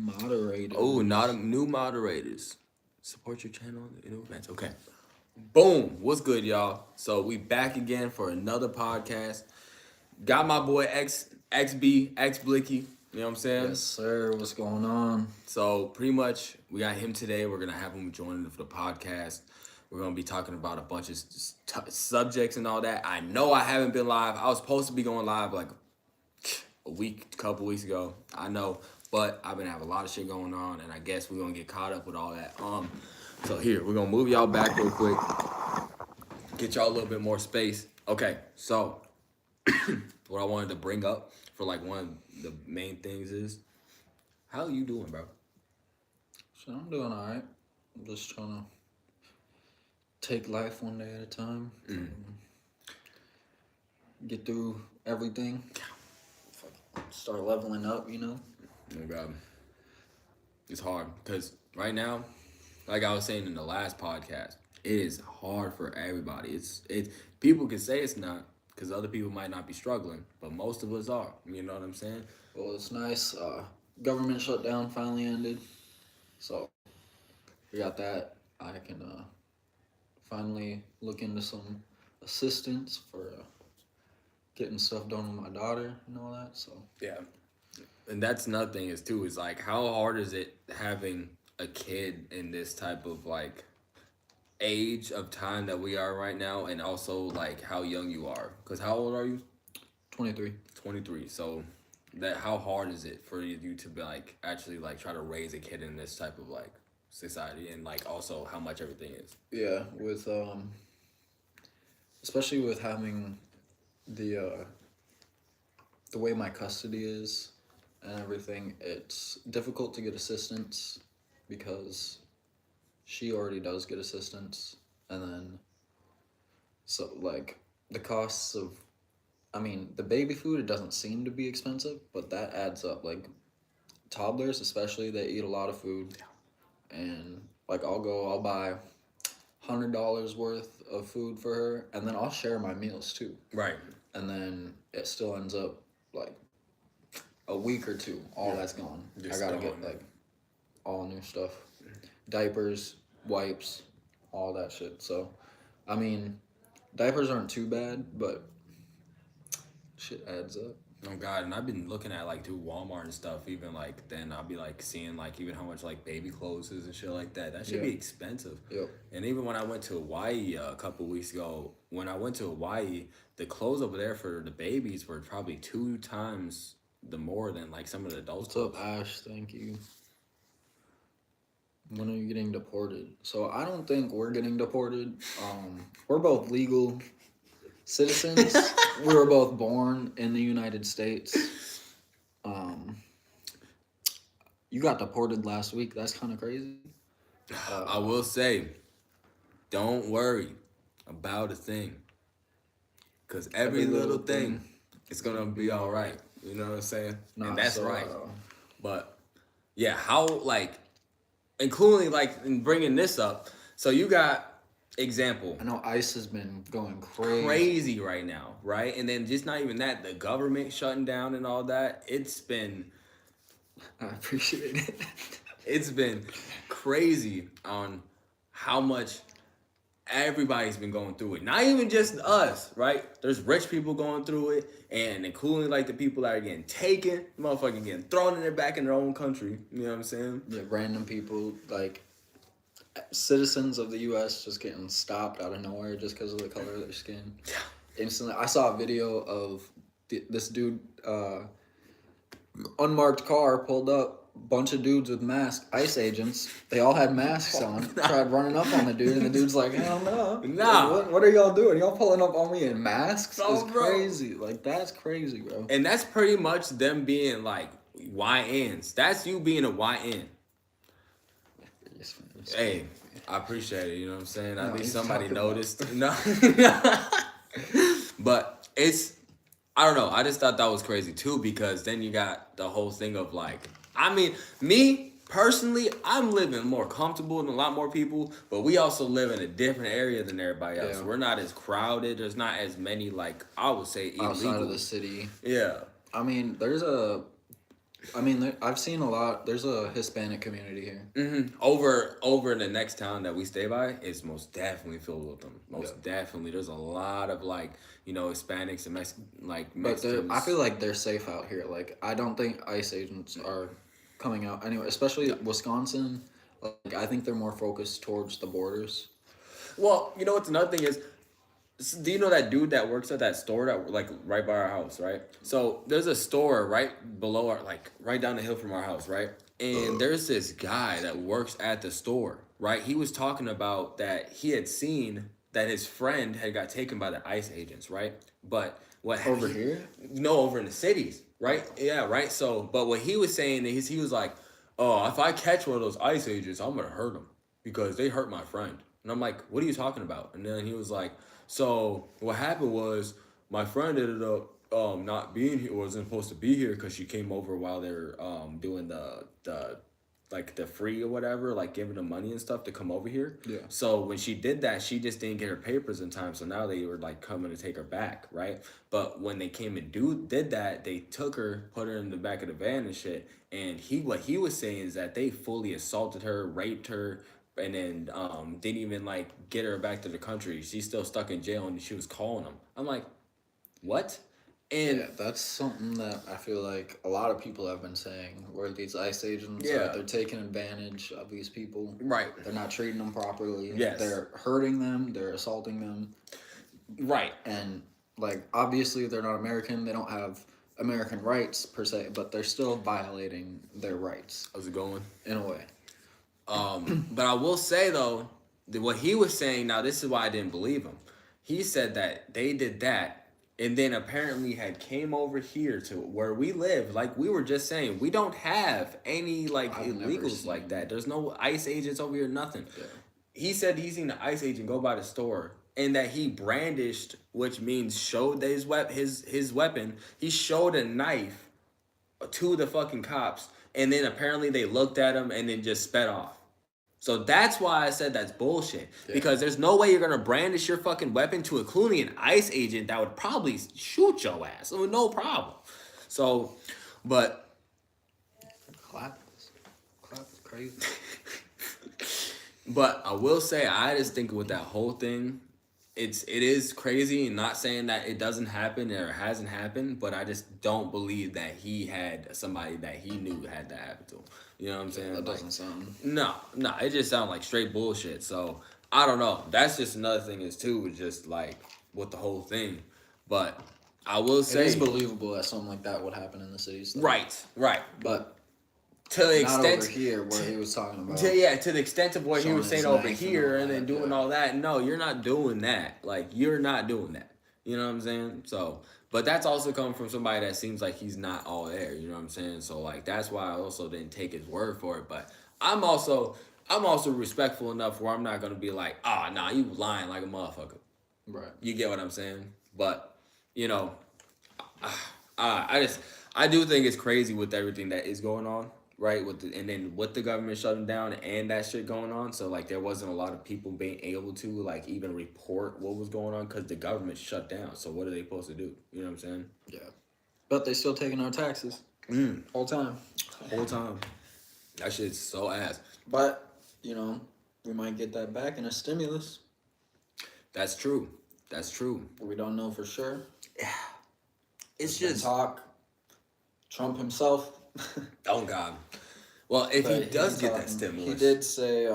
Moderators. Oh, not new moderators. Support your channel in advance. Okay. Boom. What's good, y'all? So we back again for another podcast. Got my boy XB, X Blicky. You know what I'm saying? Yes, sir. What's going on? So pretty much we got him today. We're gonna have him join for the podcast. We're gonna be talking about a bunch of subjects and all that. I know I haven't been live. I was supposed to be going live like couple weeks ago. I know, but I've been having a lot of shit going on, and I guess we're gonna get caught up with all that. So here we're gonna move y'all back real quick, get y'all a little bit more space. Okay, so what I wanted to bring up for like one of the main things is, how are you doing, bro? So I'm doing all right. I'm just trying to take life one day at a time. Get through everything. Start leveling up, you know? Oh God, it's hard because right now, like I was saying in the last podcast, it is hard for everybody. It's people can say it's not because other people might not be struggling, but most of us are. You know what I'm saying? Well, it's nice. Government shutdown finally ended. So we got that. I can finally look into some assistance for getting stuff done with my daughter and all that. So Yeah, and that's another thing is too is like how hard is it having a kid in this type of like age of time that we are right now, and also like how young you are. Because how old are you? 23. 23. So that how hard is it for you to be like actually like try to raise a kid in this type of like society, and like also how much everything is. Yeah, with especially with having the way my custody is and everything, it's difficult to get assistance because she already does get assistance, and then so like the costs of, I mean, the baby food, it doesn't seem to be expensive, but that adds up. Like toddlers especially, they eat a lot of food, and like I'll buy $100 worth of food for her, and then I'll share my meals too. Right. And then it still ends up like a week or two, all that's gone. Just I gotta gone. get like all new stuff, diapers, wipes, all that shit. So, I mean, diapers aren't too bad, but shit adds up. Oh God, and I've been looking at like through Walmart and stuff. Even like then I'll be like seeing like even how much like baby clothes is and shit like that. That should be expensive. Yep. And even when I went to Hawaii a couple weeks ago, when I went to Hawaii, the clothes over there for the babies were probably 2 times the more than like some of the adults. What's up, Ash? Thank you. When are you getting deported? So I don't think we're getting deported. We're both legal citizens. We were both born in the United States. You got deported last week. That's kind of crazy. I will say, don't worry about a thing, cause every little thing, it's gonna be all right. You know what I'm saying? Nah, and that's so, right. But yeah, how like, including like in bringing this up. So you got example. I know ICE has been going crazy. Crazy right now, right? And then just not even that, the government shutting down and all that. It's been I appreciate it. it's been crazy on how much everybody's been going through it. Not even just us, right? There's rich people going through it, and including like the people that are getting taken, motherfucking getting thrown in their back in their own country. You know what I'm saying? Yeah, random people, like citizens of the U.S. just getting stopped out of nowhere just because of the color of their skin. Instantly, I saw a video of this dude, unmarked car pulled up, bunch of dudes with masks, ICE agents. They all had masks on. Tried running up on the dude, and the dude's like, "Hell no, Nah. Like, what are y'all doing? Y'all pulling up on me in masks? Oh, It's bro. crazy. Like that's crazy, bro." And that's pretty much them being like YNs. That's you being a YN. Hey, I appreciate it. You know what I'm saying? At No, least he's somebody talking noticed. No. But it's, I don't know. I just thought that was crazy too, because then you got the whole thing of like, I mean, me personally, I'm living more comfortable than a lot more people, but we also live in a different area than everybody else. Yeah. We're not as crowded. There's not as many, like, I would say, illegal. Outside of the city. Yeah. I mean, there's a I mean, I've seen a lot. There's a Hispanic community here. Over in the next town that we stay by, it's most definitely filled with them. Most Yeah. definitely, there's a lot of like Hispanics and But Mexicans. I feel like they're safe out here. Like, I don't think ICE agents are coming out anyway, especially Wisconsin. Like, I think they're more focused towards the borders. Well, you know what's another thing is, do you know that dude that works at that store that like right by our house, right? So there's a store right below our like right down the hill from our house, right? And there's this guy that works at the store, right? He was talking about that he had seen that his friend had got taken by the ICE agents, right? But what Over here? No, over in the cities, right? Yeah, right. So, but what he was saying is he was like, "Oh, if I catch one of those ICE agents, I'm gonna hurt them because they hurt my friend." And I'm like, "What are you talking about?" And then he was like, "So what happened was my friend ended up not being here, wasn't supposed to be here because she came over while they're doing the like the free or whatever, like giving them money and stuff to come over here. Yeah. So when she did that, she just didn't get her papers in time. So now they were like coming to take her back, right? But when they came and did that, they took her, put her in the back of the van and shit. And what he was saying is that they fully assaulted her, raped her, and then didn't even like get her back to the country. She's still stuck in jail, and she was calling them. I'm like, what? And Yeah, that's something that I feel like a lot of people have been saying, where these ICE agents, Yeah. they're taking advantage of these people. right, They're not treating them properly. Yes. They're hurting them. They're assaulting them. right. And, like, obviously they're not American. They don't have American rights, per se, but they're still violating their rights, How's it going? in a way. But I will say though, that what he was saying, now this is why I didn't believe him. He said that they did that and then apparently had came over here to where we live. Like we were just saying, we don't have any like I've never illegals like seen- that. There's no ICE agents over here, nothing. Yeah. He said he seen the ICE agent go by the store and that he brandished, which means showed his weapon. He showed a knife to the fucking cops, and then apparently they looked at him and then just sped off. So that's why I said that's bullshit. Yeah. Because there's no way you're gonna brandish your fucking weapon to including an ICE agent that would probably shoot your ass. No problem. So, but Clap is crazy. But I will say, I just think with that whole thing, it is crazy. And not saying that it doesn't happen or hasn't happened, but I just don't believe that he had somebody that he knew had that happen to him. You know what I'm saying? That Like, doesn't sound... no, it just sounds like straight bullshit. So I don't know. That's just another thing is too, with just like with the whole thing. But I will It say, is believable that something like that would happen in the cities. though. right, But to the not extent over here where he was talking about. to the extent of what he was Showing saying his over knife and here all and then that, doing yeah. all that. No, you're not doing that. Like you're not doing that. You know what I'm saying? So, but that's also coming from somebody that seems like he's not all there. You know what I'm saying? So like that's why I also didn't take his word for it. But I'm also respectful enough where I'm not gonna be like, ah, nah, you lying like a motherfucker. Right. You get what I'm saying? But you know, I do think it's crazy with everything that is going on, right? And then with the government shutting down and that shit going on, so like there wasn't a lot of people being able to like even report what was going on because the government shut down. So what are they supposed to do? You know what I'm saying? Yeah. But they still taking our taxes. Whole time. Whole time. That shit's so ass. But, you know, we might get that back in a stimulus. That's true. That's true. We don't know for sure. It's Been just talk. Trump himself. oh god. Well, if he But does he's get that talking. stimulus, He did say,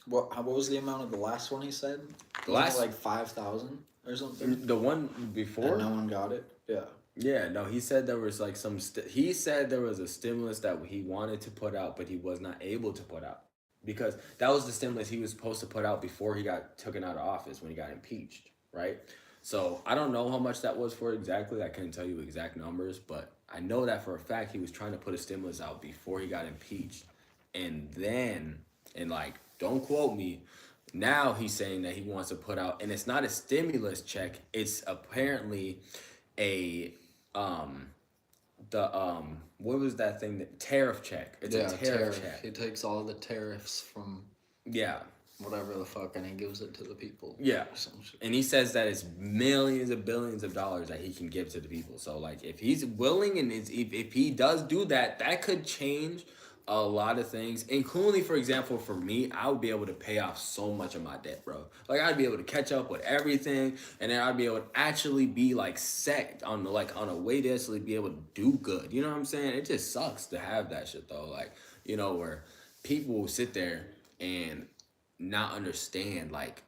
what was the amount of the last one he said? The last- like 5,000 or something. the one before. And no one got it. Yeah. Yeah, no, he said there was like he said there was a stimulus that he wanted to put out, but he was not able to put out because that was the stimulus he was supposed to put out before he got taken out of office when he got impeached, right? So I don't know how much that was for exactly. I couldn't tell you exact numbers, but I know that for a fact he was trying to put a stimulus out before he got impeached, and then like don't quote me. Now he's saying that he wants to put out, and it's not a stimulus check. It's apparently a what was that thing, that tariff check? It's a tariff check. He takes all the tariffs from... Yeah. whatever the fuck, and he gives it to the people. Yeah. Or some shit. And he says that it's millions of billions of dollars that he can give to the people. So like if he's willing and if he does do that, that could change a lot of things, including, for example, for me, I would be able to pay off so much of my debt, bro. Like I'd be able to catch up with everything, and then I'd be able to actually be like set on a way to actually be able to do good. You know what I'm saying? It just sucks to have that shit though. Like, you know, where people will sit there and not understand, like,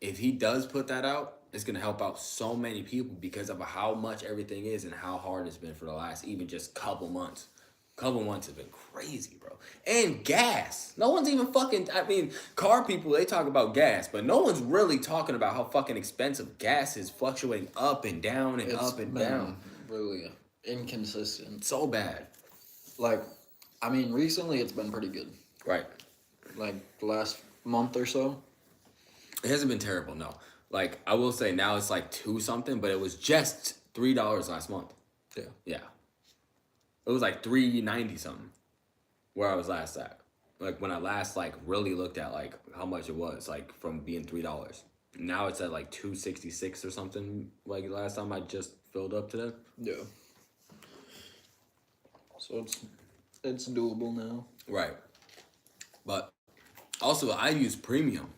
if he does put that out, it's gonna help out so many people because of how much everything is and how hard it's been for the last even just couple months. Couple months have been crazy, bro. And gas. No one's even fucking. I mean, car people, they talk about gas, but no one's really talking about how fucking expensive gas is, fluctuating up and down and It's up and been down. really inconsistent. So bad. Like, I mean, recently it's been pretty good. Right. Like the last month or so. It hasn't been terrible, no. Like, I will say now it's like 2 something, but it was just $3 last month. Yeah. Yeah. It was like $3.90 something where I was last at. Like when I last like really looked at like how much it was, like from being $3. Now it's at like $2.66 or something, like last time I just filled up today. Yeah. So it's doable now. Right. But also I use premium.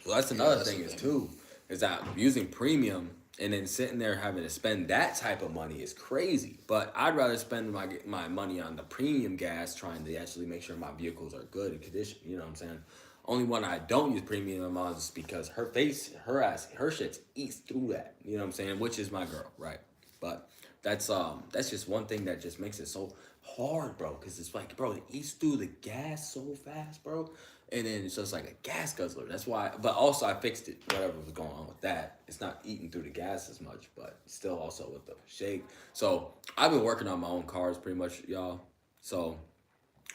So that's another that's thing the is thing. too, is that using premium and then sitting there having to spend that type of money is crazy. But I'd rather spend my money on the premium gas, trying to actually make sure my vehicles are good in condition. You know what I'm saying? Only one I don't use premium on is because her shit eats through that. You know what I'm saying? Which is my girl, right? But that's just one thing that just makes it so hard, bro. Cause it's like, bro, it eats through the gas so fast, bro. And then it's just like a gas guzzler. That's why. But also, I fixed it. Whatever was going on with that, it's not eating through the gas as much, but still also with the shake. So I've been working on my own cars pretty much, y'all. So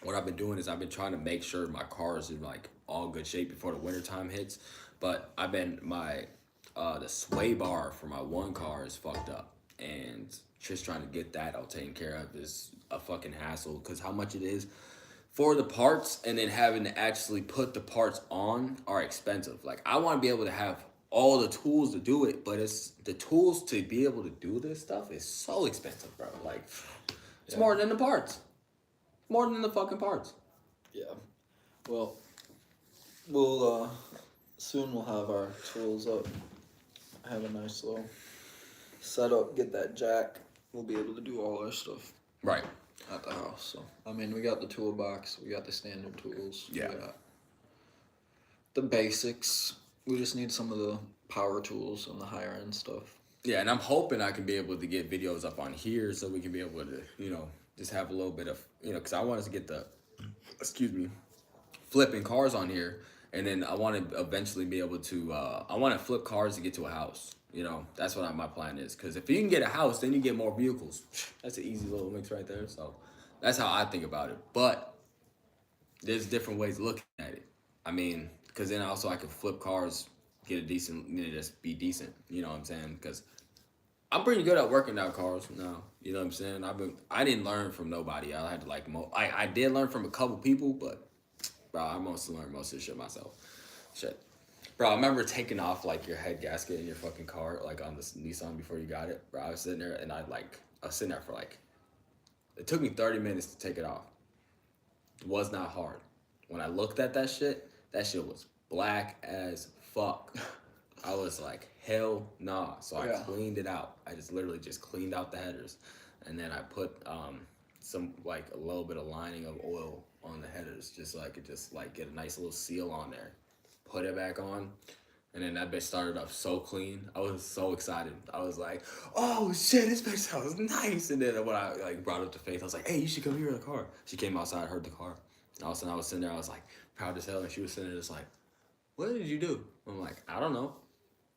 what I've been doing is I've been trying to make sure my cars are like all good shape before the wintertime hits. But I've been the sway bar for my one car is fucked up, and just trying to get that all taken care of is a fucking hassle because how much it is for the parts and then having to actually put the parts on are expensive. Like I want to be able to have all the tools to do it, but it's the tools to be able to do this stuff is so expensive, bro. Like it's more than the parts. More than the fucking parts. Yeah. Well, we'll soon we'll have our tools up. Have a nice little setup. Get that jack. We'll be able to do all our stuff Right. at the house. So I mean, we got the toolbox. We got the standard tools. Yeah. We got the basics. We just need some of the power tools and the higher end stuff. Yeah, and I'm hoping I can be able to get videos up on here so we can be able to, just have a little bit of, because I want us to get the, flipping cars on here. And then I want to eventually be able to, I want to flip cars to get to a house. That's what my plan is. Because if you can get a house, then you get more vehicles. That's an easy little mix right there. So that's how I think about it. But there's different ways of looking at it. I mean, because then also I can flip cars, get a decent, just be decent. You know what I'm saying? Because I'm pretty good at working out cars now. You know what I'm saying? I didn't learn from nobody. I had to I did learn from a couple people, but bro, I mostly learned most of this shit myself. Shit. Bro, I remember taking off like your head gasket in your fucking car, like on this Nissan before you got it. Bro, I was sitting there and I was sitting there for it took me 30 minutes to take it off. It was not hard. When I looked at that shit was black as fuck. I was like, hell nah. So I cleaned it out. I just literally just cleaned out the headers. And then I put some a little bit of lining of oil on the headers just so I could just get a nice little seal on there. Put it back on. And then that bitch started up so clean. I was so excited. I was like, oh shit, this bitch sounds nice. And then when I brought up to Faith, I was like, hey, you should come here in the car. She came outside, heard the car. And all of a sudden I was sitting there, I was like proud as hell. And she was sitting there just like, what did you do? I'm like, I don't know.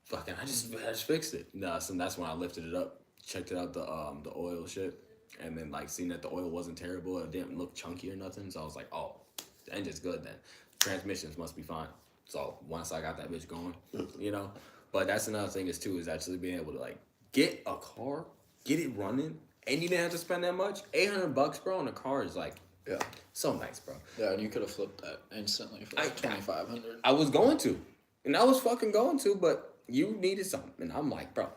Fucking, I just fixed it. No, so that's when I lifted it up, checked it out the oil shit, and then seen that the oil wasn't terrible. It didn't look chunky or nothing. So I was like, oh, the engine's good then. Transmissions must be fine. So once I got that bitch going, But that's another thing is actually being able to get a car, get it running, and you didn't have to spend that much. $800, bro, on a car is Yeah. So nice, bro. Yeah, and you could have flipped that instantly for like 2,500. I was going to. And I was fucking going to, but you needed something. And I'm like, bro,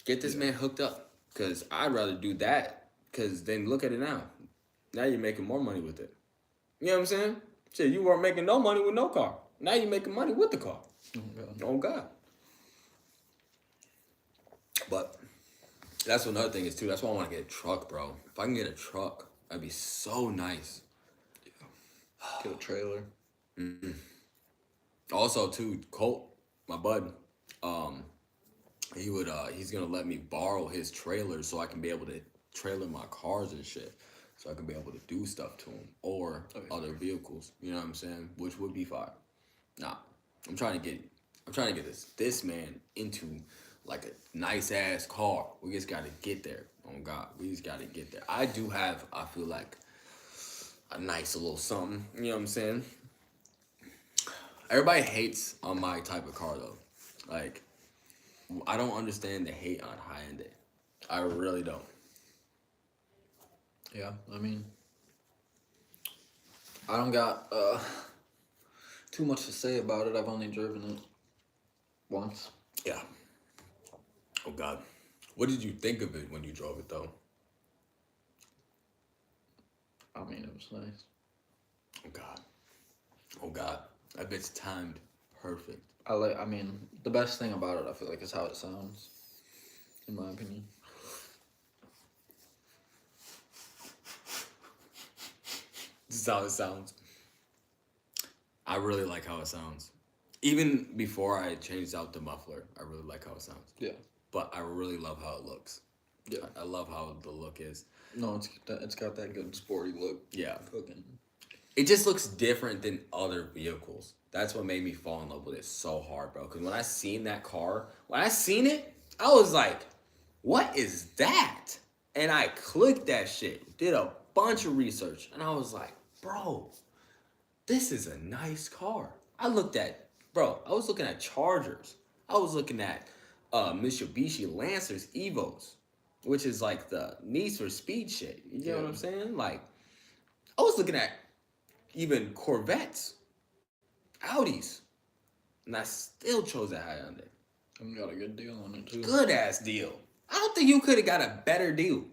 get this man hooked up. Because I'd rather do that. Because then look at it now. Now you're making more money with it. You know what I'm saying? Shit, you weren't making no money with no car. Now you're making money with the car. Oh, God. But that's another thing is, too. That's why I want to get a truck, bro. If I can get a truck, that'd be so nice. Get a trailer. Also, too, Colt, my bud, he's gonna let me borrow his trailer so I can be able to trailer my cars and shit, so I can be able to do stuff to him or other vehicles. You know what I'm saying? Which would be fire. Nah, I'm trying to get this man into like a nice ass car. We just gotta get there. Oh God, we just gotta get there. I do have, I feel like, a nice little something. You know what I'm saying? Everybody hates on my type of car though. Like, I don't understand the hate on Hyundai. I really don't. Yeah, I mean, I don't got too much to say about it. I've only driven it once. Yeah. Oh God. What did you think of it when you drove it though? I mean, it was nice. Oh God. Oh God. That bit's timed perfect. I mean, the best thing about it, I feel like, is how it sounds, in my opinion. This is how it sounds. I really like how it sounds. Even before I changed out the muffler, I really like how it sounds. Yeah. But I really love how it looks. Yeah. I love how the look is. No, it's got that good sporty look. Yeah. Fucking. It just looks different than other vehicles. That's what made me fall in love with it so hard, bro. Because when I seen that car, when I seen it, I was like, what is that? And I clicked that shit, did a bunch of research, and I was like, bro, this is a nice car. I was looking at Chargers. I was looking at Mitsubishi Lancers Evos, which is like the Need for Speed shit. You know what I'm saying? Like, I was looking at even Corvettes, Audis, and I still chose that Hyundai. I got a good deal on it too. Good ass deal. I don't think you could have got a better deal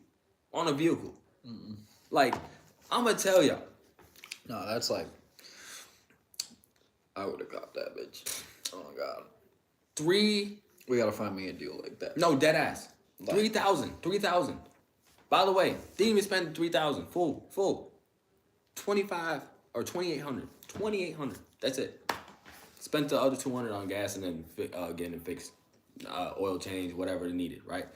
on a vehicle. Like, I'm gonna tell y'all. No, that's like, I would have got that bitch. Oh my God. We gotta find me a deal like that. No, dead ass. Like- 3,000. By the way, didn't even spend 3,000. Full. 25 or 2,800. 2,800. That's it. Spent the other 200 on gas and then getting it fixed, oil change, whatever it needed, right?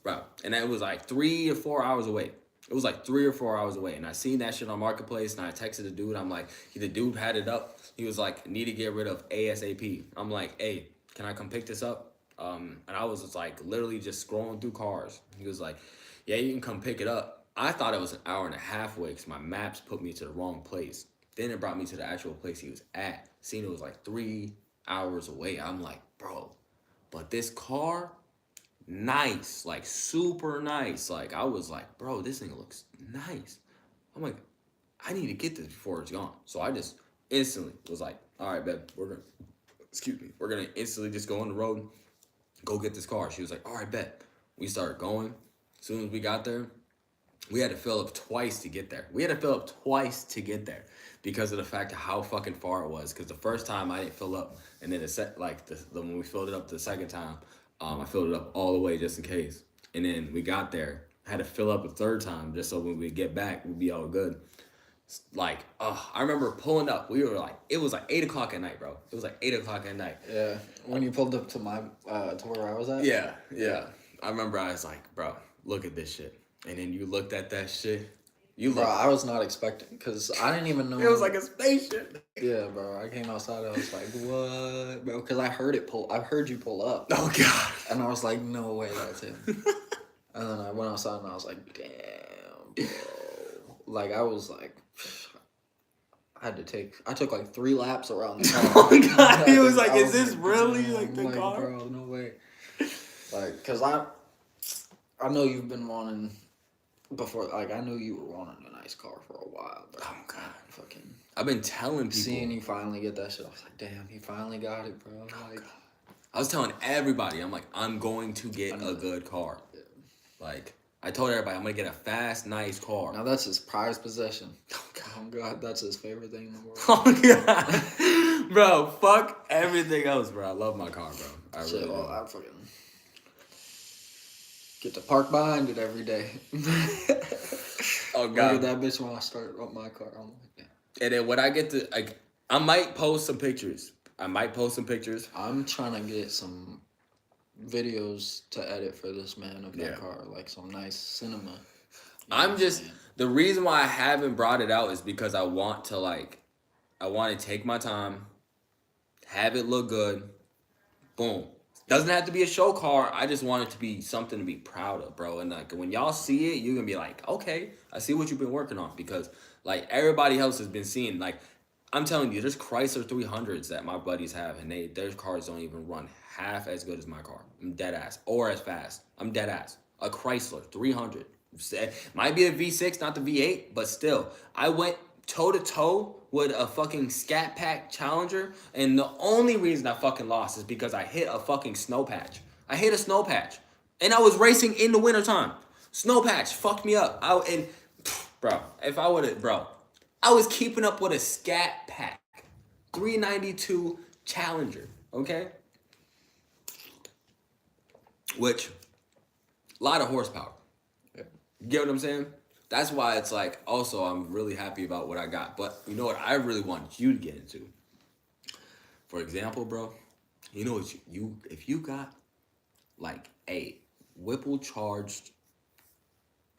Bro, and that was like 3 or 4 hours away. It was like 3 or 4 hours away, and I seen that shit on Marketplace, and I texted the dude. I'm like, the dude had it up. He was like, need to get rid of ASAP. I'm like, hey, can I come pick this up? And I was just like, literally just scrolling through cars. He was like, yeah, you can come pick it up. I thought it was an hour and a half away because my maps put me to the wrong place. Then it brought me to the actual place he was at. Seen it was like 3 hours away. I'm like, bro, but this car, nice, like super nice. Like, I was like, bro, this thing looks nice. I'm like, I need to get this before it's gone. So I just instantly was like, all right, babe, we're gonna instantly just go on the road, go get this car. She was like, all right, bet. We started going. As soon as we got there, we had to fill up twice to get there. Because of the fact of how fucking far it was. Because the first time I didn't fill up, and then when we filled it up the second time, I filled it up all the way just in case. And then we got there, had to fill up a third time just so when we get back, we'd be all good. Like, I remember pulling up. We were like, it was like 8 o'clock at night, bro. It was like 8 o'clock at night. Yeah, when you pulled up to my to where I was at. Yeah. I remember I was like, bro, look at this shit. And then you looked at that shit. Bro, I was not expecting, because I didn't even know. It was like a spaceship. Yeah, bro. I came outside. I was like, what, bro? Because I heard you pull up. Oh God. And I was like, no way, that's him. And then I went outside and I was like, damn, bro. Like, I was like, I took like 3 laps around the car. Oh God. He was like, I is this really damn, like the car? Bro, no way. Like, because I know you've been wanting before, like, I knew you were wanting a nice car for a while. But Oh, God. fucking I've been telling people. seeing you finally get that shit, I was like, damn, he finally got it, bro. Like, I was telling everybody, I'm like, I'm going to get I know a that. good car. Yeah. Like, I told everybody, I'm going to get a fast, nice car. now that's his prized possession. Oh God, that's his favorite thing in the world. Oh, God. Bro, fuck everything else, bro. I love my car, bro. I Shit, really well, do. I fucking get to park behind it every day. Oh, Look God. at that bitch when I start up my car. I'm like, damn. And then when I get to, like, I might post some pictures. I'm trying to get some videos to edit for this man of that Yeah. car, like some nice cinema. You know I'm what just, saying? the reason why I haven't brought it out is because I want to take my time, have it look good, boom. Doesn't have to be a show car. I just want it to be something to be proud of, bro. And like when y'all see it, you're gonna be like, okay, I see what you've been working on. Because like everybody else has been seeing, like I'm telling you, there's Chrysler 300s that my buddies have, and their cars don't even run half as good as my car. I'm dead ass, or as fast. I'm dead ass. A Chrysler 300 might be a V6, not the V8, but still, I went toe to toe with a fucking Scat Pack Challenger, and the only reason I fucking lost is because I hit a fucking snow patch. I hit a snow patch, and I was racing in the wintertime. Snow patch fucked me up. Bro, if I would have, bro, I was keeping up with a Scat Pack 392 Challenger, okay? Which, a lot of horsepower. Yeah. You get what I'm saying? That's why it's like, also, I'm really happy about what I got. But you know what I really wanted you to get into? For example, bro, you know what if you got like a Whipple charged,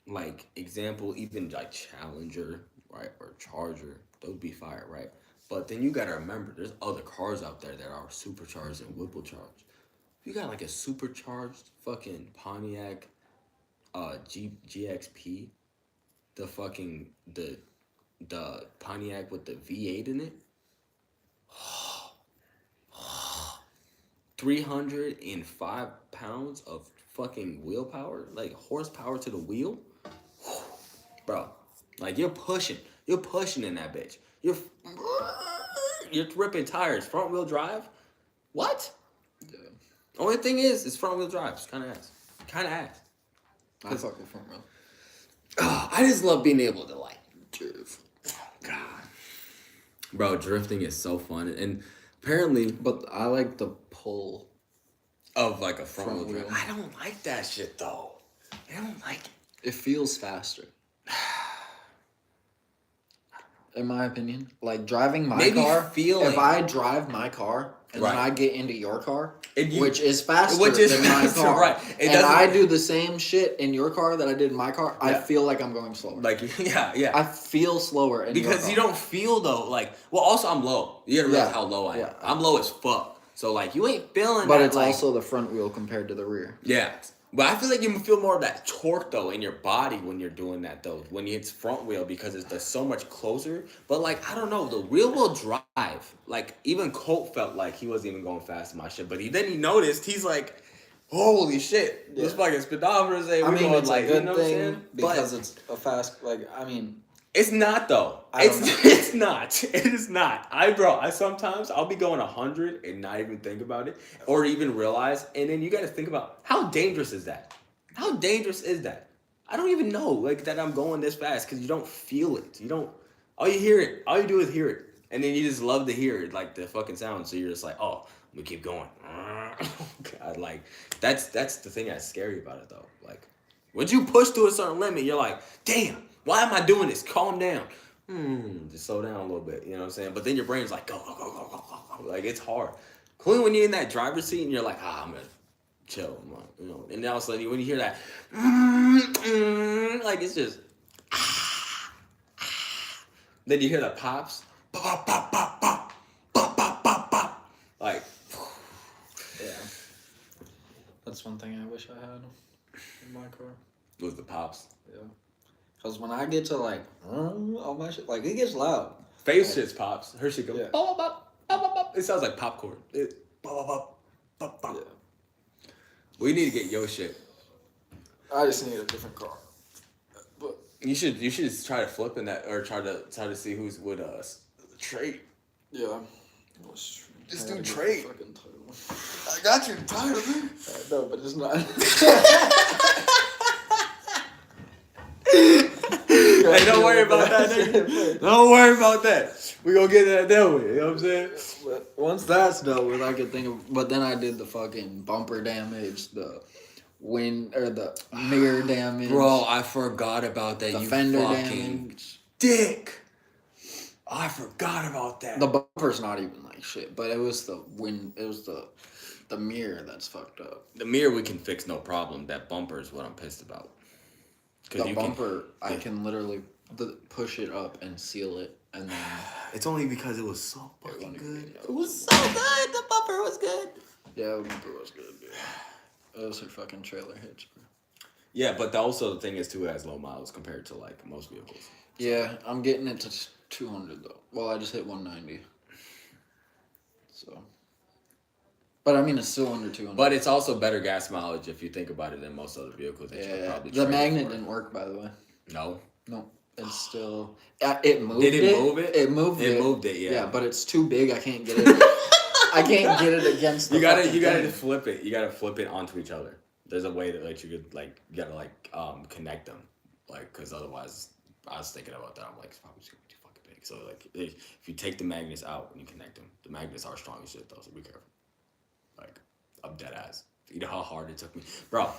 like example, even like Challenger, right, or Charger, those would be fire, right? But then you gotta remember, there's other cars out there that are supercharged and Whipple charged. If you got like a supercharged fucking Pontiac, GXP, the Pontiac with the V8 in it. 305 pounds of fucking wheel power, like horsepower to the wheel, bro. Like you're pushing in that bitch. You're ripping tires, front wheel drive. What? Yeah. Only thing is, it's front wheel drive. It's kind of ass. I fuck with front row. I just love being able to like Drift. God. Bro, drifting is so fun. And apparently But I like the pull. of like a front wheel Front drive. wheel. I don't like that shit though. I don't like it. It feels faster. In my opinion, like driving my Maybe car. feeling. If I drive my car and Right. then I get into your car, And you- which is faster which is than my faster, car, right. It and doesn't- I do the same shit in your car that I did in my car, I Yeah. feel like I'm going slower. Like yeah. I feel slower in your Because car. you don't feel though, like well also I'm low. You gotta realize Yeah. how low I am. Yeah. I'm low as fuck. So like you ain't feeling But that, it's like, also the front wheel compared to the rear. yeah. But I feel like you feel more of that torque though in your body when you're doing that though. When it's front wheel because it's so much closer. But like I don't know, the rear wheel drive, like even Colt felt like he wasn't even going fast in my shit. But then he noticed, he's like, holy shit, this Yeah. fucking speedometer say I we're mean, going it's like a good you know what I'm thing saying? because But it's a fast. Like I mean, it's not though. I don't know. It's not. It is not. I sometimes I'll be going 100 and not even think about it or even realize, and then you got to think about how dangerous is that? How dangerous is that? I don't even know like that I'm going this fast because you don't feel it. You don't. All you hear it. All you do is hear it, and then you just love to hear it, like the fucking sound. So you're just like, oh, we keep going. God, like that's the thing that's scary about it though. Like, once you push to a certain limit, you're like, damn, why am I doing this? Calm down. Just slow down a little bit. You know what I'm saying? But then your brain's like, go, go, go, go, go, go, go. Like it's hard. Clearly, when you're in that driver's seat and you're like, I'm gonna chill, you know. And then all of a sudden, when you hear that, like it's just, then you hear the pops, pop, pop, pop, pop, pop, pop, pop, pop, like, yeah. That's one thing I wish I had in my car. was the pops. Yeah. Because when I get to like, all my shit, like it gets loud. Face shit's pops. Her shit goes, Yeah. pop, pop, pop, pop, pop. It sounds like popcorn. Pop, pop, pop, pop. Yeah. We need to get your shit. I just need a different car. But You should try to flip in that, or try to see who's would trade. Yeah. Just do trade. I got you the title. No, but it's not. Hey, don't worry about that, nigga. Don't worry about that. We gonna get that dealt with. You know what I'm saying? But once that's dealt with, I could think of. But then I did the fucking bumper damage, the wind or the mirror damage. Bro, I forgot about that. The You fender fucking damage. dick. I forgot about that. The bumper's not even like shit, but it was the wind. It was the mirror that's fucked up. The mirror we can fix, no problem. That bumper is what I'm pissed about. The bumper, I can literally push it up and seal it, and then It's only because it was so fucking It good. was It was so good. The bumper was good. yeah, the bumper was good, dude. Those are fucking trailer hits, bro. Yeah, but also the thing is too, it has low miles compared to like most vehicles. Yeah, I'm getting it to 200 though. Well, I just hit 190. So, but I mean, it's still under 200. But it's also better gas mileage if you think about it than most other vehicles that you could yeah, probably the trade magnet for. didn't work, by the way. No. No, it's still. It moved. Did it move it? It moved it. It moved it, yeah. Yeah, but it's too big. I can't get it. I can't get it against. The You gotta thing. flip it. You gotta flip it onto each other. There's a way that like you could like you gotta like connect them, like because otherwise I was thinking about that. I'm like it's probably just gonna be too fucking big. So like if you take the magnets out and you connect them, the magnets are strong as shit though. So be careful. Like I'm dead ass. You know how hard it took me, bro.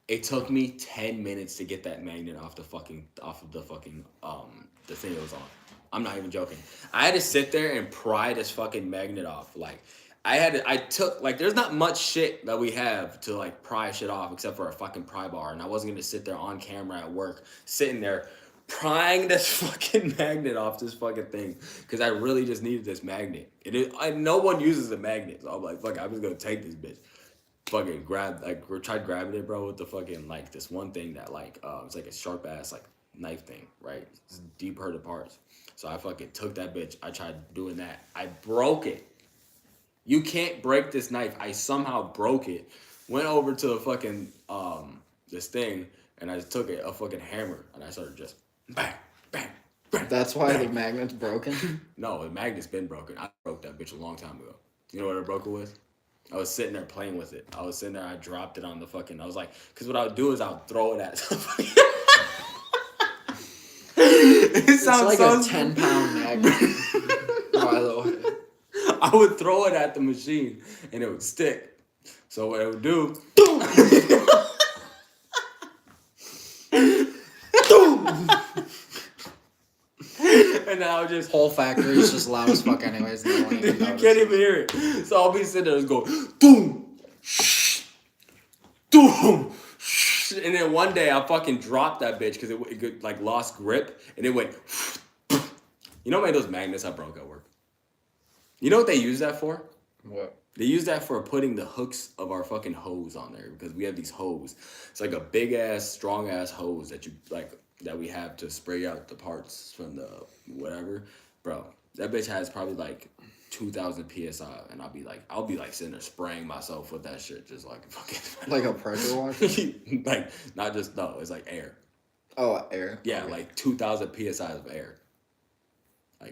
It took me 10 minutes to get that magnet off of the thing it was on. I'm not even joking. I had to sit there and pry this fucking magnet off. Like I took there's not much shit that we have to like pry shit off except for a fucking pry bar, and I wasn't gonna sit there on camera at work sitting there prying this fucking magnet off this fucking thing because I really just needed this magnet. No one uses a magnet, so I'm like, fuck, I'm just gonna take this bitch. Fucking tried grabbing it, bro, with the fucking this one thing that it's like a sharp ass knife thing, right? It's deep hurt parts. So I fucking took that bitch. I tried doing that. I broke it. You can't break this knife. I somehow broke it. Went over to the fucking this thing and I just took a fucking hammer and I started just bang, bang, bang. That's why bang. the magnet's broken. No, the magnet's been broken. I broke that bitch a long time ago. You know what I broke it with? I was sitting there playing with it. I was sitting there, I dropped it on the fucking, I was like, because what I would do is I would throw it at somebody. It sounds it's like so a 10-pound magnet, by the way. I would throw it at the machine and it would stick. So what I would do, and then I would just Whole factory is just loud as fuck anyways. And no one even you notices. can't even hear it. So I'll be sitting there and go, boom, boom, and then one day I fucking dropped that bitch because it lost grip and it went. You know how many of those magnets I broke at work? You know what they use that for? What? They use that for putting the hooks of our fucking hose on there because we have these hose. It's like a big ass, strong ass hose that we have to spray out the parts from the whatever. Bro, that bitch has probably 2,000 PSI and I'll be sitting there spraying myself with that shit just fucking Like a pressure washer? not just it's like air. Oh, air. Yeah, Okay. 2,000 PSI of air.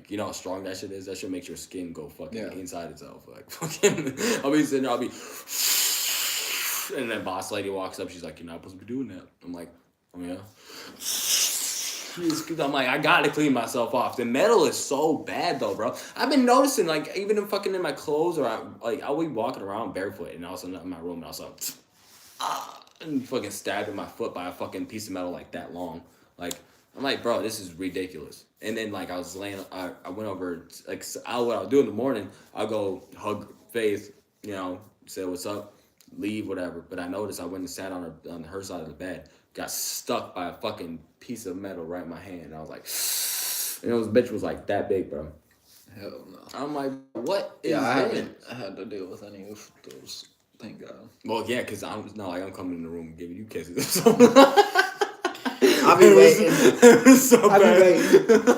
You know how strong that shit is? That shit makes your skin go fucking inside itself. Fucking, I'll be sitting there, I'll be, and then boss lady walks up, she's like, you're not supposed to be doing that. I'm like, oh yeah. I'm like, I gotta clean myself off. The metal is so bad though, bro. I've been noticing, even in my clothes, or I'll be walking around barefoot, and all of a sudden in my room, and all of a sudden, and fucking stabbing my foot by a fucking piece of metal that long. I'm like, bro, this is ridiculous. And then I was laying, I went over, what I'll do in the morning, I'll go hug Faith, say what's up, leave, whatever. But I noticed I went and sat on her side of the bed, got stuck by a fucking piece of metal right in my hand. And I was like, this bitch was that big, bro. Hell no. I'm like, what is I this? haven't had to deal with any of those. Thank God. Well, yeah, because I'm coming in the room and giving you kisses. I'll be waiting. It was so I'll bad. be waiting.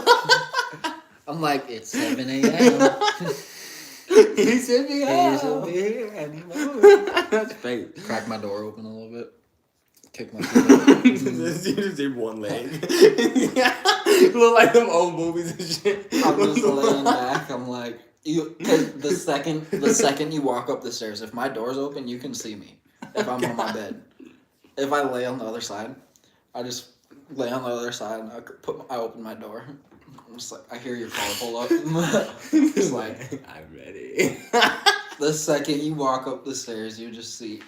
I'm like, it's 7 a.m. He said me He's out. over here anymore. That's fake. Crack my door open a little bit. Kick my feet up. You just did one leg. You look like them old movies and shit. I'm just laying back. I'm like, cause the second you walk up the stairs, if my door's open, you can see me. If I'm on my bed, if I lay on the other side, I just lay on the other side and I open my door. I'm just like, I hear your car pull up. It's like, I'm ready. the second you walk up the stairs, you just see,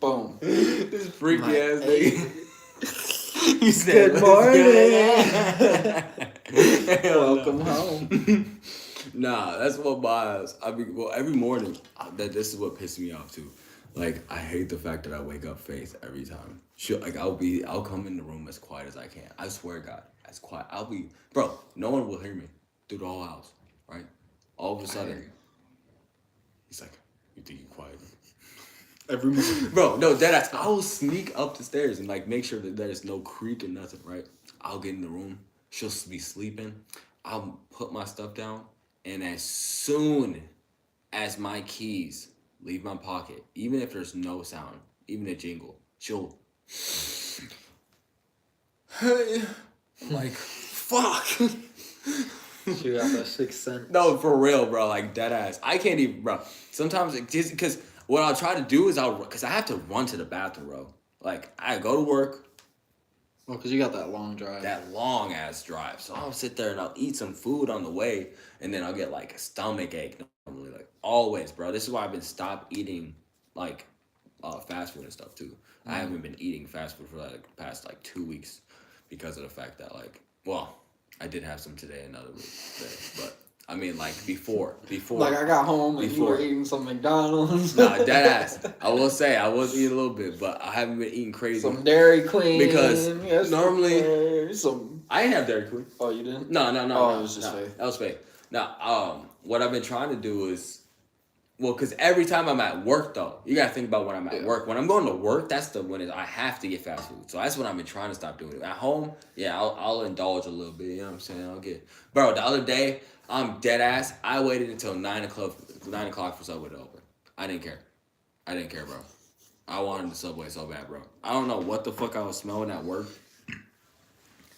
boom. This freaky My ass hey. nigga. You said, Good morning. Welcome home. Nah, that's what bias. Every morning, this is what pisses me off too. Like, I hate the fact that I wake up Faith every time. I'll come in the room as quiet as I can. I swear to God, as quiet. Bro, no one will hear me through the whole house, right? All of a sudden, he's like, you think you're quiet? Every morning. Bro, no, deadass. I will sneak up the stairs and like make sure that there's no creak and nothing, right? I'll get in the room. She'll be sleeping. I'll put my stuff down. And as soon as my keys leave my pocket, even if there's no sound, even a jingle, she'll hey. I'm like, fuck. She got that sixth sense. No, for real, bro. Like, deadass. I can't even, bro. Sometimes it just, because what I'll try to do is because I have to run to the bathroom, bro. Like, I go to work. Well, because you got that long drive. That long ass drive. So I'll sit there and I'll eat some food on the way, and then I'll get like a stomach ache normally, like always, bro. This is why I've been stopped eating like fast food and stuff too. I haven't been eating fast food for like the past like 2 weeks because of the fact that like, well, I did have some today, another week today, but I mean like before. Like I got home and you were Before. eating some McDonald's. Nah, dead ass. I will say I was eating a little bit, but I haven't been eating crazy. Some Dairy Queen. Because normally some. I didn't have Dairy Queen. Oh, you didn't? No. Oh, no, it was just fake. That was fake. Now, what I've been trying to do is, well, because every time I'm at work, though, you gotta think about when I'm at work. When I'm going to work, that's when I have to get fast food. So that's what I've been trying to stop doing. At home, yeah, I'll indulge a little bit. You know what I'm saying? Bro, the other day, I'm dead ass. I waited until 9 o'clock for Subway to open. I didn't care, bro. I wanted the Subway so bad, bro. I don't know what the fuck I was smelling at work,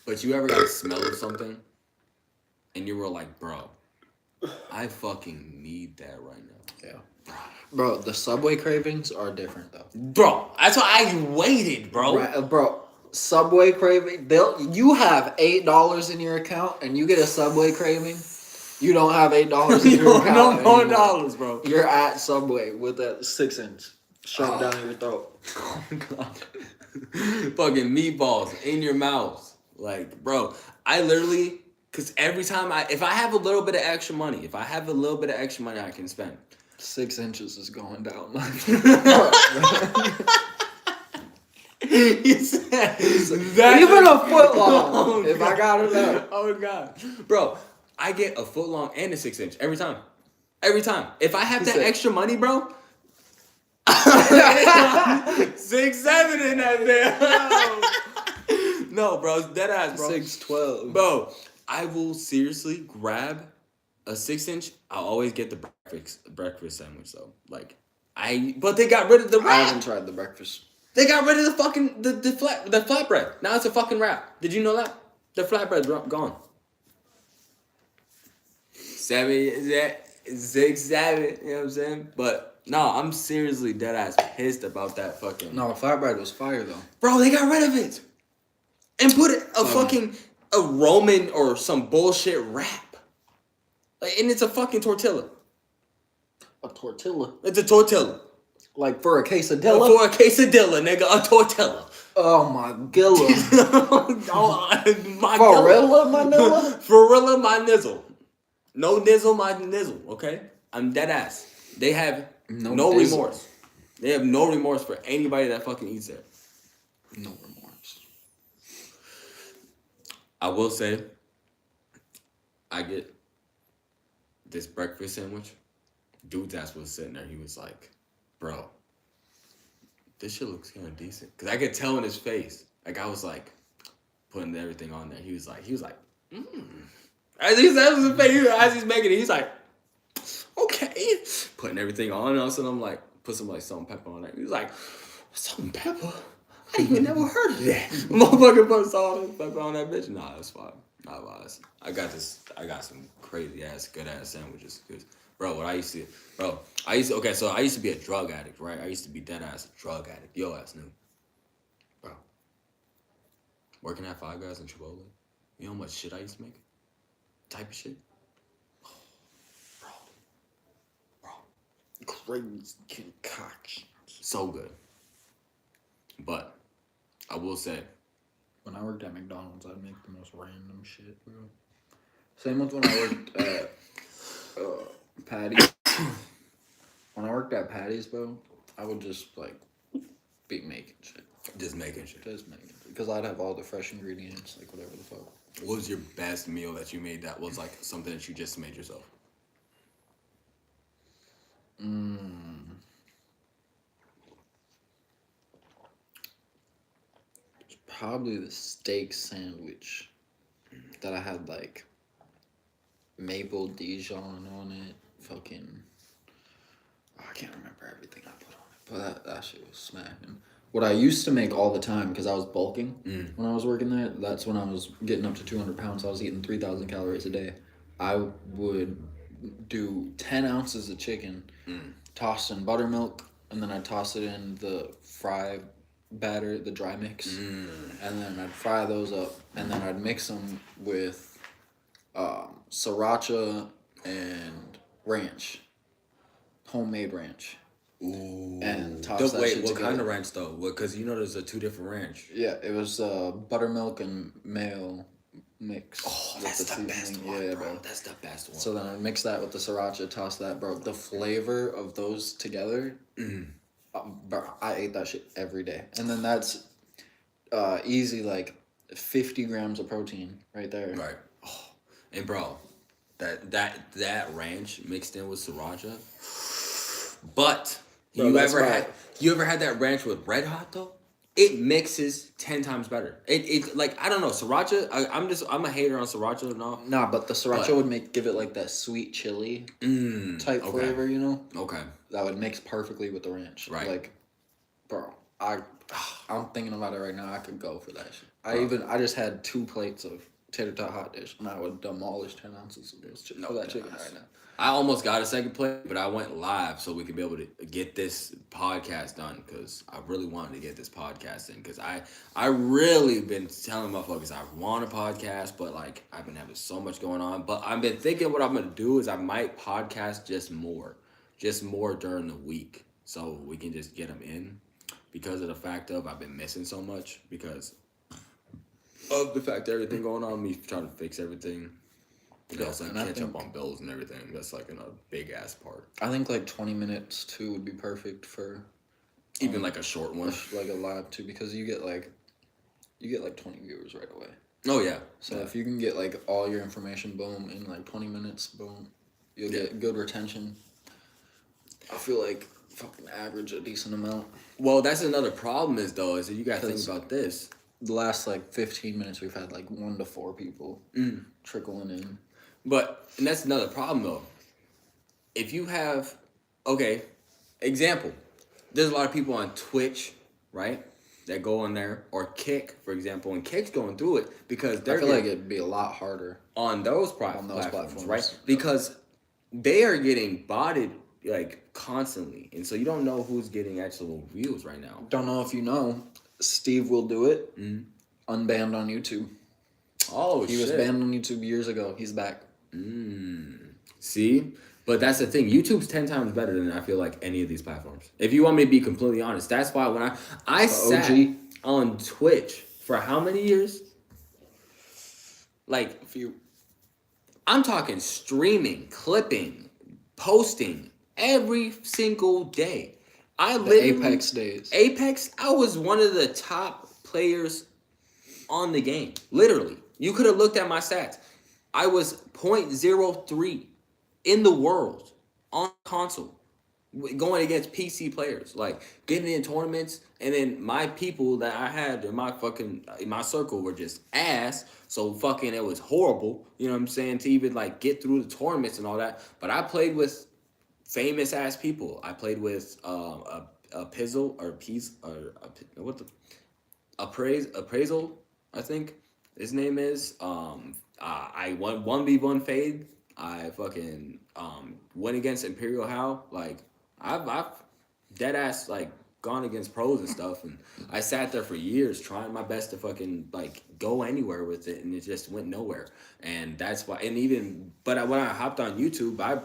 but you ever got a smell of something and you were like, bro, I fucking need that right now. Yeah. Bro, the Subway cravings are different though. Bro, that's why I waited, bro. Right, bro, Subway craving. You have $8 in your account and you get a Subway craving. You don't have $8 in your account. No more dollars, bro. You're at Subway with that 6-inch shoved down your throat. Oh God. Fucking meatballs in your mouth. Like, bro, I literally, because every time if I have a little bit of extra money, I can spend. 6 inches is going down. You said Even a foot long. If I got it up. Oh God, bro, I get a foot long and a 6-inch every time. If I have that extra money, bro. 6'7" in that there. No, bro, it's dead ass, bro. 6'12". Bro, I will seriously grab a 6-inch. I'll always get the breakfast sandwich though. But they got rid of the wrap. I haven't tried the breakfast. They got rid of the fucking the flatbread. Now it's a fucking wrap. Did you know that? The flatbread's gone. 7, 6, 7. You know what I'm saying? But no, I'm seriously dead ass pissed about that fucking. No, flatbread was fire though. Bro, they got rid of it and put a Roman or some bullshit wrap. And it's a fucking tortilla. A tortilla. It's a tortilla. Like for a quesadilla? For a quesadilla, nigga, a tortilla. Oh my gilla. My Farilla, my nilla? Farilla, my nizzle. No nizzle, my nizzle, okay? I'm dead ass. They have no remorse. They have no remorse for anybody that fucking eats there. No remorse. I will say, I get this breakfast sandwich. Dude's ass was sitting there. He was like, bro, this shit looks kind of decent. Because I could tell in his face. Like, I was like, putting everything on there. He was like, As he says his face, as he's making it, he's like, okay. Putting everything on. And all of a sudden, I'm like, put some like salt and pepper on it. He was like, salt and pepper? I ain't even never heard of that. Motherfucker put salt and pepper on that bitch. Nah, that's fine. Nah, lies. I got some crazy ass, good ass sandwiches. Cause, bro, I used to be a drug addict, right? I used to be dead ass a drug addict. Yo ass knew. Bro. Working at Five Guys in Chipotle. You know how much shit I used to make? Type of shit? Bro. Crazy concoction. So good. But I will say, when I worked at McDonald's, I'd make the most random shit, bro. Same with when I worked at Patty's. When I worked at Patty's, bro, I would just like be making shit. just making shit. Just making it. Because I'd have all the fresh ingredients, like whatever the fuck. What was your best meal that you made that was like something that you just made yourself? Probably the steak sandwich that I had like maple Dijon on it. Fucking, I can't remember everything I put on it, but that shit was smacking. What I used to make all the time, because I was bulking when I was working there, that's when I was getting up to 200 pounds. I was eating 3,000 calories a day. I would do 10 ounces of chicken, tossed in buttermilk, and then I'd toss it in the fry batter, the dry mix, and then I'd fry those up, and then I'd mix them with sriracha and ranch, homemade ranch. Ooh. And toss that wait, shit what together. kind of ranch though? Because you know there's two different ranch. Yeah, it was buttermilk and mayo mix. Oh, with that's the best seasoning. one, Yeah, bro. That's the best one. So then I mix that with the sriracha, toss that, bro. The flavor of those together, bro, I ate that shit every day. And then that's easy, like 50 grams of protein right there. Right. Oh, and bro, that ranch mixed in with sriracha. But Bro, you that's ever had that ranch with Red Hot though? It mixes 10 times better. It like I don't know sriracha. I'm a hater on sriracha and all. Nah, but the sriracha would give it like that sweet chili type flavor, you know? Okay. That would mix perfectly with the ranch. Right. Like, bro, I'm thinking about it right now. I could go for that shit. I just had 2 plates of tater tot hot dish, and I would demolish 10 ounces of those chicken right now. I almost got a second plate, but I went live so we could be able to get this podcast done because I really wanted to get this podcast in because I really been telling motherfuckers I want a podcast, but like I've been having so much going on. But I've been thinking what I'm gonna do is I might podcast just more during the week so we can just get them in because of the fact of I've been missing so much because of the fact everything going on, me trying to fix everything. You know, so catch up on bills and everything. That's like a big ass part. I think like 20 minutes too would be perfect for even like a short one, like a live too, because you get like 20 viewers right away. Oh yeah. So if you can get like all your information, boom, in like 20 minutes, boom, you'll get good retention. I feel like fucking average a decent amount. Well, that's another problem is that you gotta think about this. The last like 15 minutes we've had like 1 to 4 people trickling in. And that's another problem though. If you have, example, there's a lot of people on Twitch, right, that go on there, or Kick, for example, and Kick's going through it because I feel like it'd be a lot harder on those platforms, right? Because they are getting botted like constantly, and so you don't know who's getting actual views right now. Don't know if you know, Steve will do it. Unbanned on YouTube. Oh, he was banned on YouTube years ago. He's back. See? But that's the thing. YouTube's 10 times better than I feel like any of these platforms. If you want me to be completely honest, that's why when I sat on Twitch for how many years? Like a few. I'm talking streaming, clipping, posting every single day. Apex days. Apex, I was one of the top players on the game. Literally. You could have looked at my stats. I was 0.03 in the world on console going against PC players. Like getting in tournaments, and then my people that I had in my circle were just ass. So fucking it was horrible. You know what I'm saying? To even like get through the tournaments and all that. But I played with famous ass people. I played with a Pizzle or Peas or what the appraisal, I think his name is. I won 1v1 fade. I fucking went against Imperial How. Like I've dead ass like gone against pros and stuff, and I sat there for years trying my best to fucking like go anywhere with it, and it just went nowhere. And that's why. And even when I hopped on YouTube, I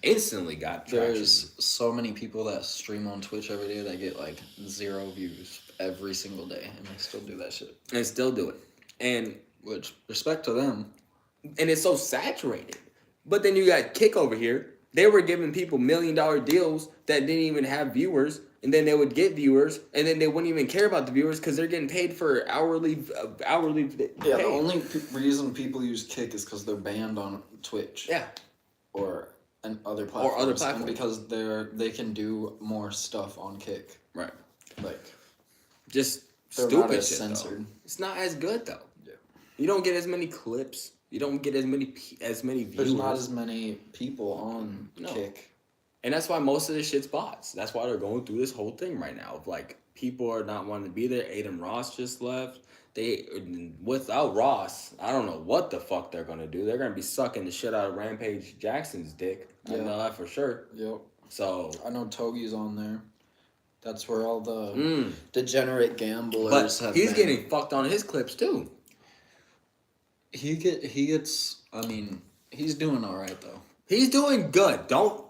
instantly got traction. There's so many people that stream on Twitch every day that get like 0 views every single day, and they still do that shit. And still do it. And which, respect to them. And it's so saturated. But then you got Kick over here. They were giving people $1 million deals that didn't even have viewers, and then they would get viewers, and then they wouldn't even care about the viewers because they're getting paid for hourly. Yeah, the only reason people use Kick is because they're banned on Twitch. Yeah. Or other platforms. And because they can do more stuff on Kick. Right. Like, just they're stupid not as shit, censored. Though. It's not as good though. Yeah. You don't get as many clips. You don't get as many viewers. There's not as many people on Kick. And that's why most of this shit's bots. That's why they're going through this whole thing right now. Of like people are not wanting to be there. Aiden Ross just left. Without Ross, I don't know what the fuck they're gonna do. They're gonna be sucking the shit out of Rampage Jackson's dick. Yeah. I know that for sure. Yep. So I know Togi's on there. That's where all the degenerate gamblers have he's been. Getting fucked on his clips too. He gets. I mean, he's doing all right though. He's doing good. Don't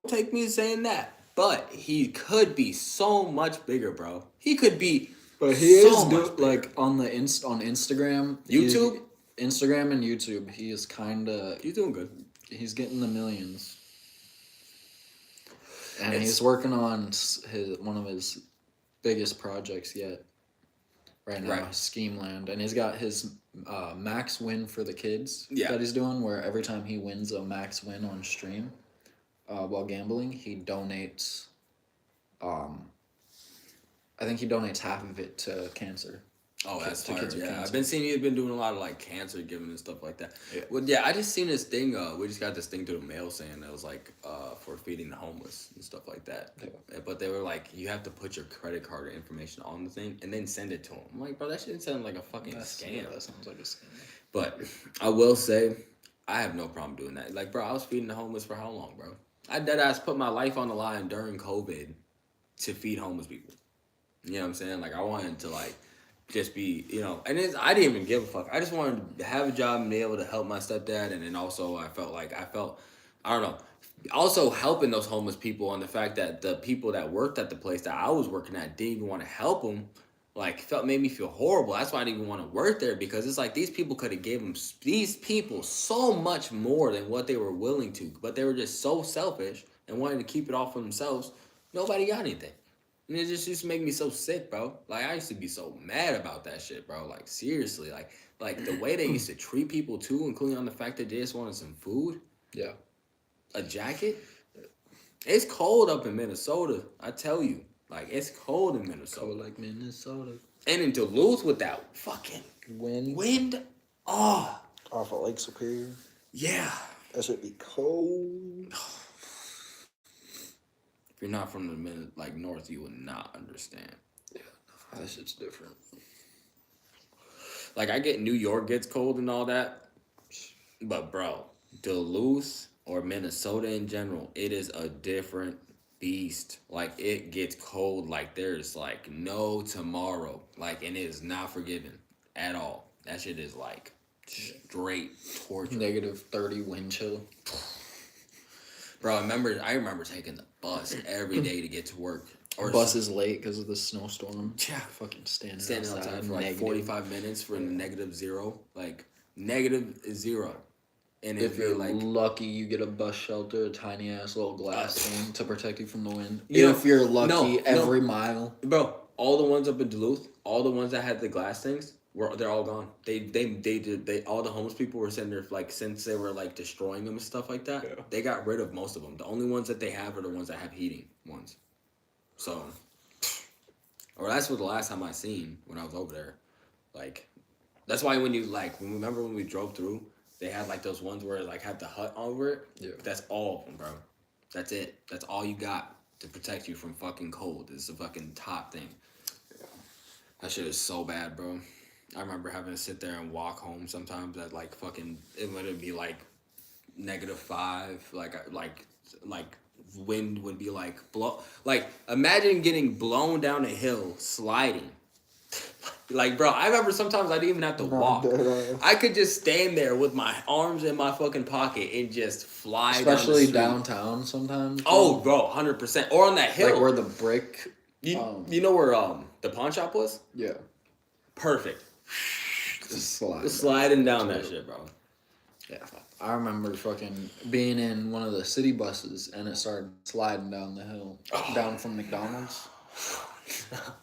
take me saying that. But he could be so much bigger, bro. He could be. But he is like on the on Instagram, YouTube, Instagram and YouTube. He is He's doing good. He's getting the millions, and he's working on one of his biggest projects yet. Right now, Schemeland, and he's got his max win for the kids that he's doing. Where every time he wins a max win on stream, while gambling, he donates. I think he donates half of it to cancer. Oh, that's fire. Yeah, I've been seeing you've been doing a lot of like cancer giving and stuff like that. Yeah. Well, yeah, I just seen this thing. We just got this thing through the mail saying that was like for feeding the homeless and stuff like that. Yeah. But they were like, you have to put your credit card information on the thing and then send it to them. I'm like, bro, that shit sounds like a fucking scam. Yeah, that sounds like a scam. But I will say, I have no problem doing that. Like, bro, I was feeding the homeless for how long, bro? I deadass put my life on the line during COVID to feed homeless people. You know what I'm saying? Like, I wanted to, like, just be, you know, and I didn't even give a fuck. I just wanted to have a job and be able to help my stepdad. And then also I felt, I don't know, also helping those homeless people on the fact that the people that worked at the place that I was working at didn't even want to help them. Like, made me feel horrible. That's why I didn't even want to work there, because it's like these people could have given these people so much more than what they were willing to, but they were just so selfish and wanted to keep it all for themselves. Nobody got anything. And it just used to make me so sick, bro. Like, I used to be so mad about that shit, bro. Like, seriously. Like the way they used to treat people, too, including on the fact that they just wanted some food. Yeah. A jacket. It's cold up in Minnesota, I tell you. Like, it's cold in Minnesota. Cold like Minnesota. And in Duluth with that fucking wind. Oh. Off of Lake Superior. Yeah. That should be cold. If you're not from the north, you would not understand. Yeah, that shit's different. Like, I get New York gets cold and all that, but bro, Duluth or Minnesota in general, it is a different beast. Like, it gets cold like there's like no tomorrow. Like, and it is not forgiven at all. That shit is like straight torture. -30 wind chill. Bro, I remember taking the bus every day to get to work. Or bus is late because of the snowstorm. Yeah. Fucking standing outside for like 45 minutes for -0. Like, -0. And if you're like lucky, you get a bus shelter, a tiny ass little glass thing to protect you from the wind. If you're lucky, every mile. Bro, all the ones up in Duluth, all the ones that had the glass things, they're all gone. They all the homeless people were sitting there, like, since they were like destroying them and stuff like that. Yeah. They got rid of most of them. The only ones that they have are the ones that have heating ones. So, or that's what the last time I seen when I was over there. Like, that's why when you remember when we drove through, they had like those ones where it like had the hut over it. Yeah. That's all of them, bro. That's it. That's all you got to protect you from fucking cold. It's the fucking top thing. That shit is so bad, bro. I remember having to sit there and walk home sometimes at like fucking. It would be like -5, like wind would be like blow. Like imagine getting blown down a hill sliding. Like, bro, I remember sometimes I didn't even have to walk. I could just stand there with my arms in my fucking pocket and just fly. Especially down the street. downtown sometimes. Oh, bro, 100%. Or on that hill. Like where the brick. You know where the pawn shop was? Yeah. Perfect. Just sliding down that shit, bro. Yeah. I remember fucking being in one of the city buses and it started sliding down the hill. Down from McDonald's.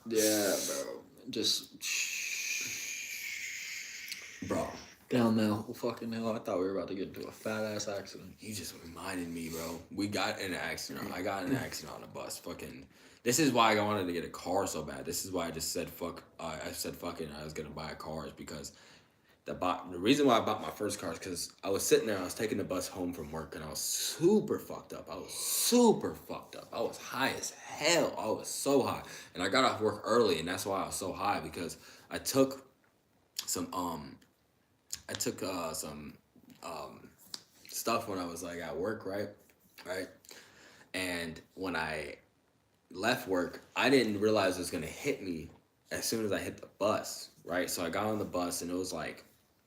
Yeah, bro. Just bro. Down the whole fucking hill. I thought we were about to get into a fat ass accident. You just reminded me, bro. We got in an accident. I got in an accident on a bus. Fucking. This is why I wanted to get a car so bad. This is why I just said fuck. I said fucking. I was gonna buy a car is because the reason why I bought my first car is because I was sitting there. I was taking the bus home from work and I was super fucked up. I was high as hell. I was so high, and I got off work early, and that's why I was so high because I took some stuff when I was like at work, right, and when I left work, I didn't realize it was gonna hit me as soon as I hit the bus, right? So I got on the bus and it was like,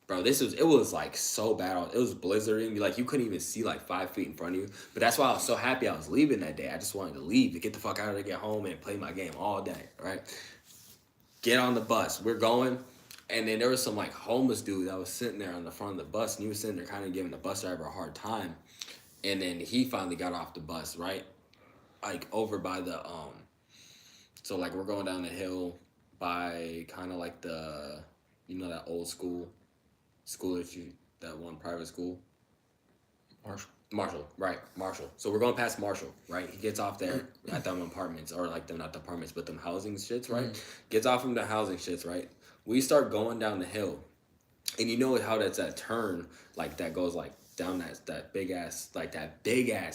bro, it was like so bad. It was blizzarding. Like you couldn't even see like 5 feet in front of you. But that's why I was so happy I was leaving that day. I just wanted to leave to get the fuck out of there, get home and play my game all day, right? Get on the bus. We're going. And then there was some like homeless dude that was sitting there on the front of the bus and he was sitting there kind of giving the bus driver a hard time. And then he finally got off the bus, right? Like over by the so like we're going down the hill by kind of like the, you know, that old school that one private school, Marshall, right? Marshall. So we're going past Marshall, right? He gets off there at them apartments, or like them, not the apartments, but them housing shits, right? Gets off from the housing shits, right? We start going down the hill, and you know how that's that turn, like that goes like down that big ass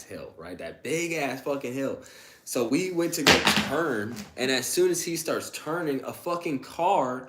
hill, right? That big ass fucking hill. So we went to go turn, and as soon as he starts turning, a fucking car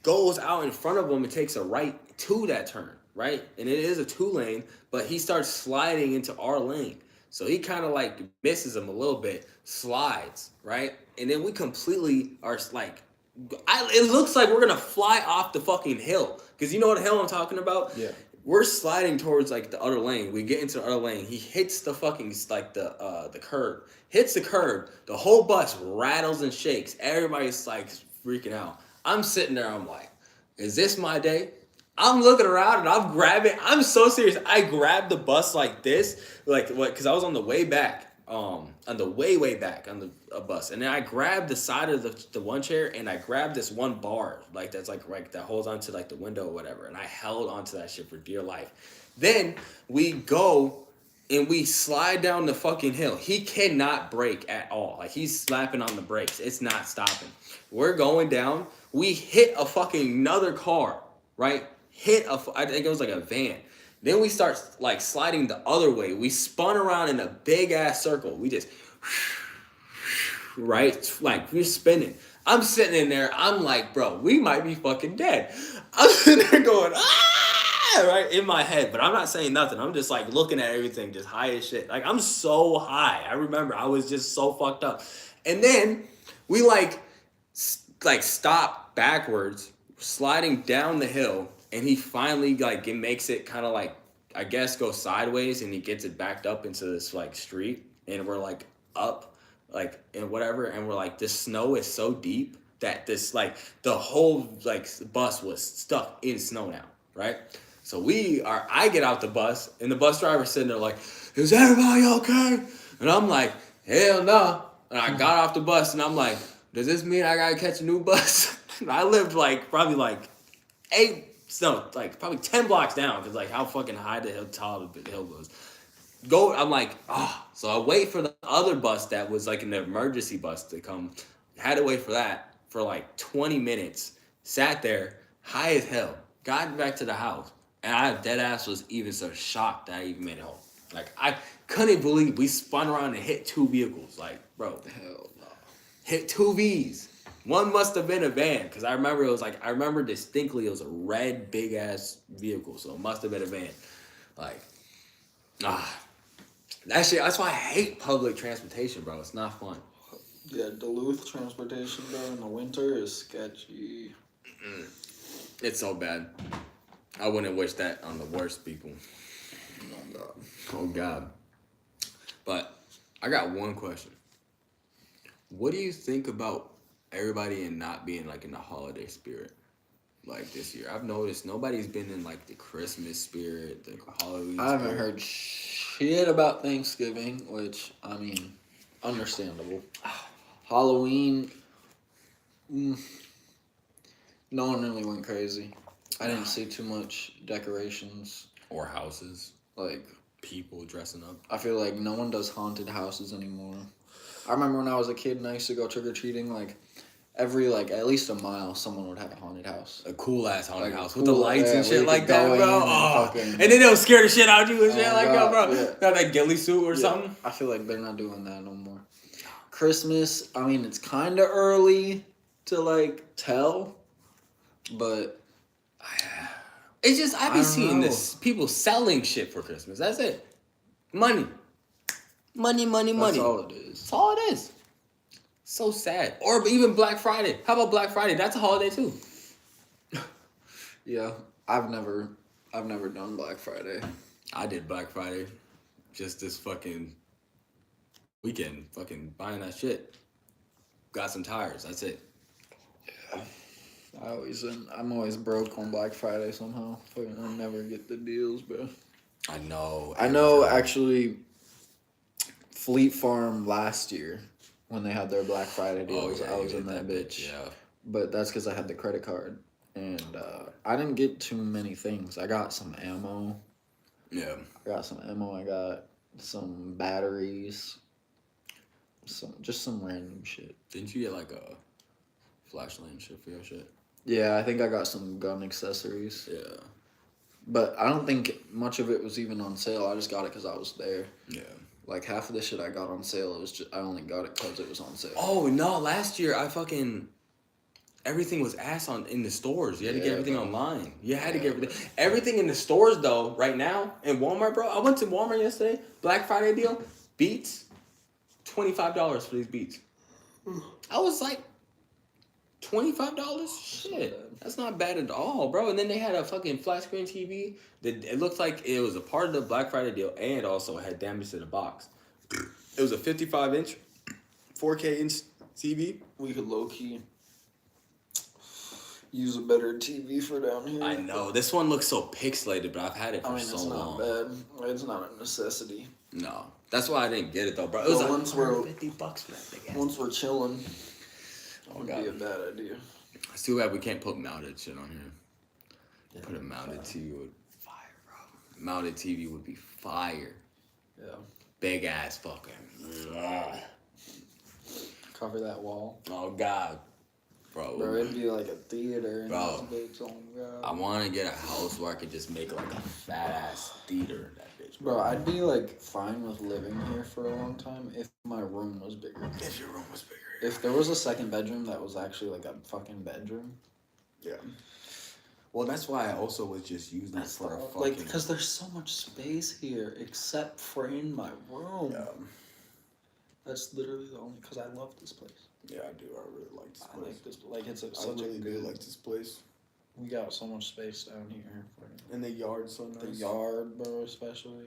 goes out in front of him and takes a right to that turn, right? And it is a 2-lane, but he starts sliding into our lane. So he kind of like misses him a little bit, slides, right? And then we completely are like, it looks like we're gonna fly off the fucking hill. Cause you know what the hell I'm talking about? Yeah. We're sliding towards like the other lane. We get into the other lane. He hits the fucking like the curb. Hits the curb. The whole bus rattles and shakes. Everybody's like freaking out. I'm sitting there. I'm like, is this my day? I'm looking around and I'm grabbing. I'm so serious. I grabbed the bus like this, like what? Because I was on the way back. On the way back on the bus, and then I grabbed the side of the one chair, and I grabbed this one bar, like that's like right that holds onto like the window or whatever, and I held onto that shit for dear life. Then we go and we slide down the fucking hill. He cannot brake at all. Like he's slapping on the brakes. It's not stopping. We're going down. We hit a fucking another car, right? I think it was like a van. Then we start like sliding the other way. We spun around in a big ass circle. We just, right? Like we're spinning. I'm sitting in there. I'm like, bro, we might be fucking dead. I'm sitting there going, ah, right in my head. But I'm not saying nothing. I'm just like looking at everything, just high as shit. Like I'm so high. I remember I was just so fucked up. And then we like stop backwards, sliding down the hill. And he finally like makes it kind of like, I guess, go sideways, and he gets it backed up into this like street, and we're like up, like and whatever, and we're like this snow is so deep that this like the whole like bus was stuck in snow now, right? So I get out the bus, and the bus driver's sitting there like, is everybody okay? And I'm like, hell no. And I got off the bus, and I'm like, does this mean I gotta catch a new bus? And I lived like probably like 10 blocks down, because like how fucking high the hill was. I'm like, so I wait for the other bus that was like an emergency bus to come. Had to wait for that for like 20 minutes. Sat there, high as hell. Got back to the house, and I dead ass was even so shocked that I even made it home. Like I couldn't believe we spun around and hit 2 vehicles. Like, bro, Hell no. hit 2 Vs. One must have been a van because I remember it was like I remember distinctly it was a red big ass vehicle, so it must have been a van. Like, that shit. That's why I hate public transportation, bro. It's not fun. Yeah, Duluth transportation, bro, in the winter is sketchy. It's so bad. I wouldn't wish that on the worst people. Oh, God. Oh God. But I got one question. What do you think about everybody and not being like in the holiday spirit? Like this year, I've noticed nobody's been in like the Christmas spirit, the Halloween. I haven't spirit. heard shit about Thanksgiving, which, I mean, understandable. Halloween, no one really went crazy. I didn't see too much decorations. Or houses, Like, people dressing up. I feel like no one does haunted houses anymore. I remember when I was a kid and I used to go trick-or-treating, like, every, like, at least a mile, someone would have a haunted house. A cool ass haunted Like, house with the lights yeah, and where shit you like could that, go bro. in and Oh. fucking- And then they'll scare the shit out of you and shit Oh, like God, that, bro. yeah. Got that ghillie suit or Yeah, something. I feel like they're not doing that no more. Christmas, I mean, it's kind of early to, like, tell, but It's just I be don't seeing know. this people selling shit for Christmas. That's it. Money. Money. that's all it is. That's all it is. So sad. Or even Black Friday. How about Black Friday? That's a holiday too. Yeah, I've never done Black Friday. I did Black Friday just this fucking weekend. Fucking buying that shit. Got some tires. That's it. I'm always broke on Black Friday somehow. Fucking, I never get the deals, bro. I know. I know, actually, Fleet Farm last year when they had their Black Friday deals, I was in that bitch. Yeah. But that's because I had the credit card, and I didn't get too many things. I got some ammo. Yeah. I got some batteries. Just some random shit. Didn't you get like a flashlight and shit for your shit? Yeah, I think I got some gun accessories. Yeah. But I don't think much of it was even on sale. I just got it because I was there. Yeah. Like half of the shit I got on sale, I only got it because it was on sale. Oh no! Last year everything was ass in the stores. You had to get everything online. You had to get everything in the stores though. Right now in Walmart, bro. I went to Walmart yesterday. Black Friday deal. Beats, $25 for these Beats. I was like, $25? Shit, that's not bad at all, bro. And then they had a fucking flat screen TV that it looked like it was a part of the Black Friday deal and also had damage to the box. It was a 55-inch, 4K TV. We could low key use a better TV for down here. I know this one looks so pixelated, but I've had it for so it's long. not bad. It's not a necessity. No, that's why I didn't get it though, bro. It was Well, like once we're- $150 for that big ass. Once we're chilling, Oh would god, be a bad idea. it's too bad we can't put mounted shit on here. Put a mounted TV would fire, bro. Mounted TV would be fire. Yeah. Big ass fucking. Cover that wall. Oh god, bro. Bro, it'd be like a theater in Bro. this bitch. Oh my I god. want to get a house where I could just make like a fat ass theater in that bitch, Bro, I'd be like fine with living here for a long time if my room was bigger. If your room was bigger. If there was a second bedroom that was actually like a fucking bedroom. Yeah. Well, that's why I also was just using it for a fucking. Like, because there's so much space here except for in my room. Yeah. That's literally the only. Because I love this place. Yeah, I do. I really like this I place. like this. Like, it's I such really a do good. like this place. We got so much space down here. And the yard's so nice. The yard, bro, especially.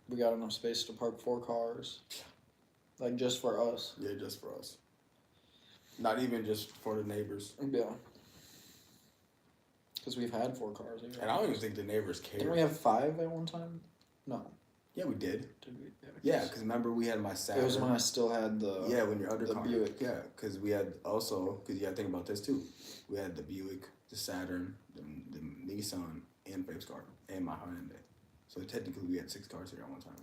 We got enough space to park 4 cars. Like, just for us. Yeah, just for us. Not even just for the neighbors. Yeah. Because we've had 4 cars here. And I don't even think the neighbors care. Didn't we have 5 at one time? No. Yeah, we did. Did we? Yeah, because remember we had my Saturn. It was when I still had the. Yeah, when your other the car. Buick. Yeah, because we had also, because you got to think about this too. We had the Buick, the Saturn, the Nissan, and Fabe's car, and my Hyundai. So technically we had 6 cars here at one time.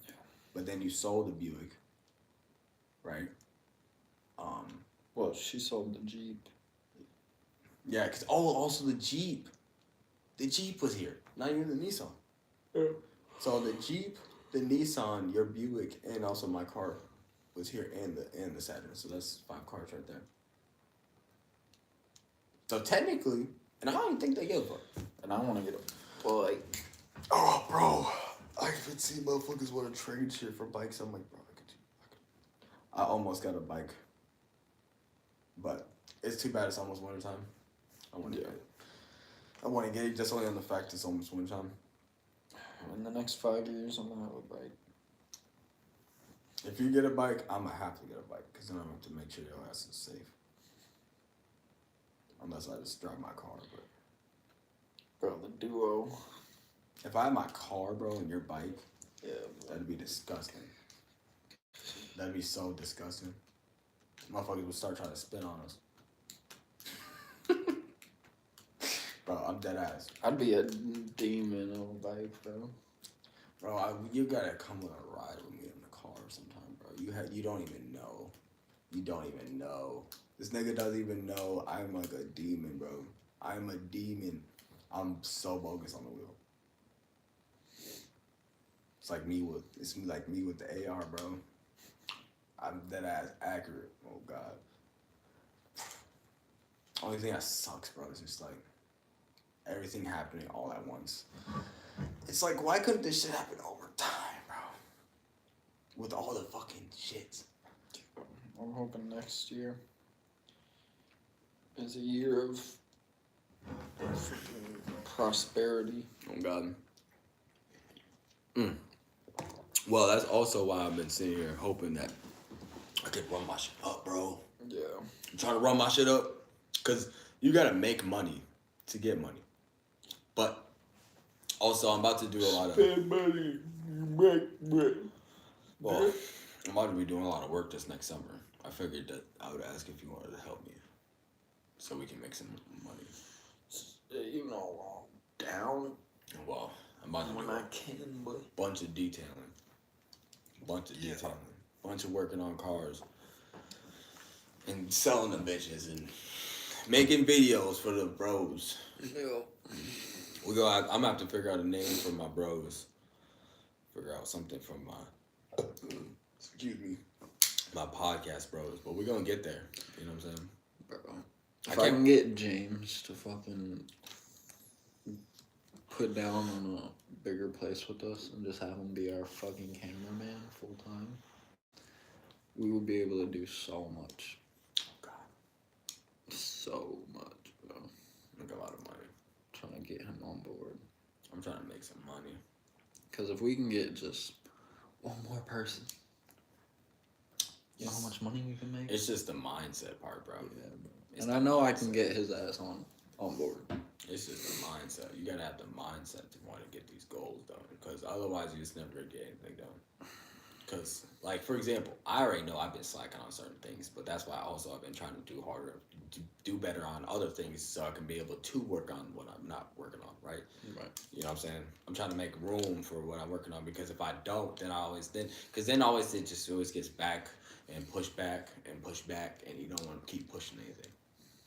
Yeah. But then you sold the Buick, right? Well, she sold the Jeep. Yeah, because, also the Jeep. The Jeep was here, not even the Nissan. Yeah. So the Jeep, the Nissan, your Buick, and also my car was here, and the Saturn. So that's 5 cars right there. So technically, and I don't even think they give a fuck. And I want to get a bike. Oh, bro. I can see motherfuckers want to trade shit for bikes. I'm like, bro, I almost got a bike. But it's too bad it's almost wintertime. I want to get it. I want to get it just only on the fact it's almost wintertime. In the next 5 years, I'm going to have a bike. If you get a bike, I'm going to have to get a bike because then I'm going to make sure your ass is safe. Unless I just drive my car, but... Bro, the Duo. If I had my car, bro, and your bike, Yeah, that'd be disgusting. That'd be so disgusting. Motherfuckers would start trying to spin on us. Bro, I'm dead ass. I'd be a demon on a bike, bro. Bro, you gotta come on a ride with me in the car sometime, bro. You don't even know. You don't even know. This nigga doesn't even know I'm like a demon, bro. I'm a demon. I'm so bogus on the wheel. It's like me with the AR, bro. I'm dead ass accurate. Oh god. Only thing that sucks, bro, is just like everything happening all at once. It's like, why couldn't this shit happen over time, bro? With all the fucking shit. I'm hoping next year is a year of freaking prosperity. Oh god. Well, that's also why I've been sitting here hoping that I could run my shit up, bro. Yeah. I'm trying to run my shit up. Because you gotta make money to get money. But also, I'm about to do a lot of... Spend money, make money. Well, I'm about to be doing a lot of work this next summer. I figured that I would ask if you wanted to help me. So we can make some money. You know, I'm down Well, I'm about to when do I a can, but... bunch of detailing. Bunch of working on cars. And selling them bitches and making videos for the bros. Yeah. I'm gonna have to figure out a name for my bros. Figure out something for my, excuse me, my podcast bros. But we're gonna get there. You know what I'm saying? Bro. If I can get James to fucking put down on a bigger place with us and just have him be our fucking cameraman full time, we would be able to do so much. God, So much, bro. make a lot of money. Trying to get him on board. I'm trying to make some money. Because if we can get just one more person, you know how much money we can make? It's just the mindset part, bro. Yeah, bro. It's And the I know I mindset. can get his ass on board. It's just the mindset. You gotta have the mindset to want to get these goals done. Because otherwise, you just never get anything done. Because, like, for example, I already know I've been slacking on certain things, but that's why also I've been trying to do harder, to do better on other things so I can be able to work on what I'm not working on, right? Right. You know what I'm saying? I'm trying to make room for what I'm working on because if I don't, then it just always gets back and push back, and you don't want to keep pushing anything.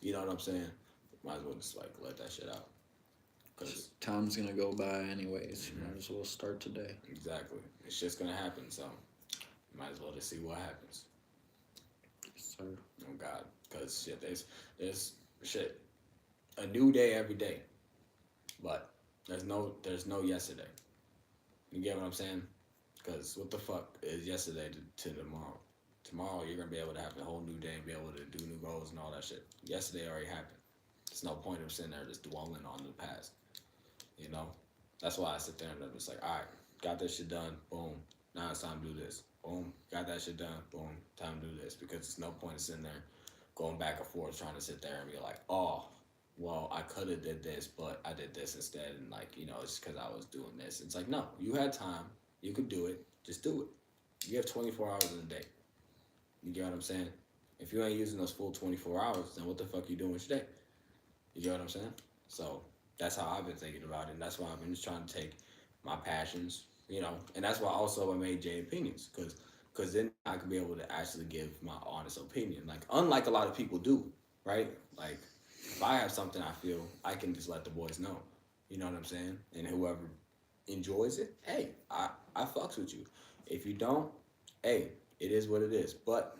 You know what I'm saying? Might as well just, like, let that shit out. Cause Time's gonna go by anyways. You might as well start today. exactly. It's just gonna happen, so might as well just see what happens. Sir. Oh God, because shit, there's shit, a new day every day, but there's no yesterday. You get what I'm saying? Because what the fuck is yesterday to tomorrow? Tomorrow you're gonna be able to have a whole new day and be able to do new goals and all that shit. Yesterday already happened. There's no point of sitting there just dwelling on the past. You know, that's why I sit there and I'm just like, all right, got this shit done. Boom. Now it's time to do this. Boom. Got that shit done. Boom. Time to do this. Because there's no point in sitting there going back and forth trying to sit there and be like, oh, well, I could have did this, but I did this instead. And like, you know, it's because I was doing this. It's like, no, you had time. You could do it. Just do it. You have 24 hours in a day. You get what I'm saying? If you ain't using those full 24 hours, then what the fuck you doing with your day? You get what I'm saying? So that's how I've been thinking about it. And that's why I've been just trying to take my passions, you know, and that's why also I made J Opinions, because then I could be able to actually give my honest opinion. Like, unlike a lot of people do, right? Like, if I have something I feel, I can just let the boys know. You know what I'm saying? And whoever enjoys it, hey, I fucks with you. If you don't, hey, it is what it is. But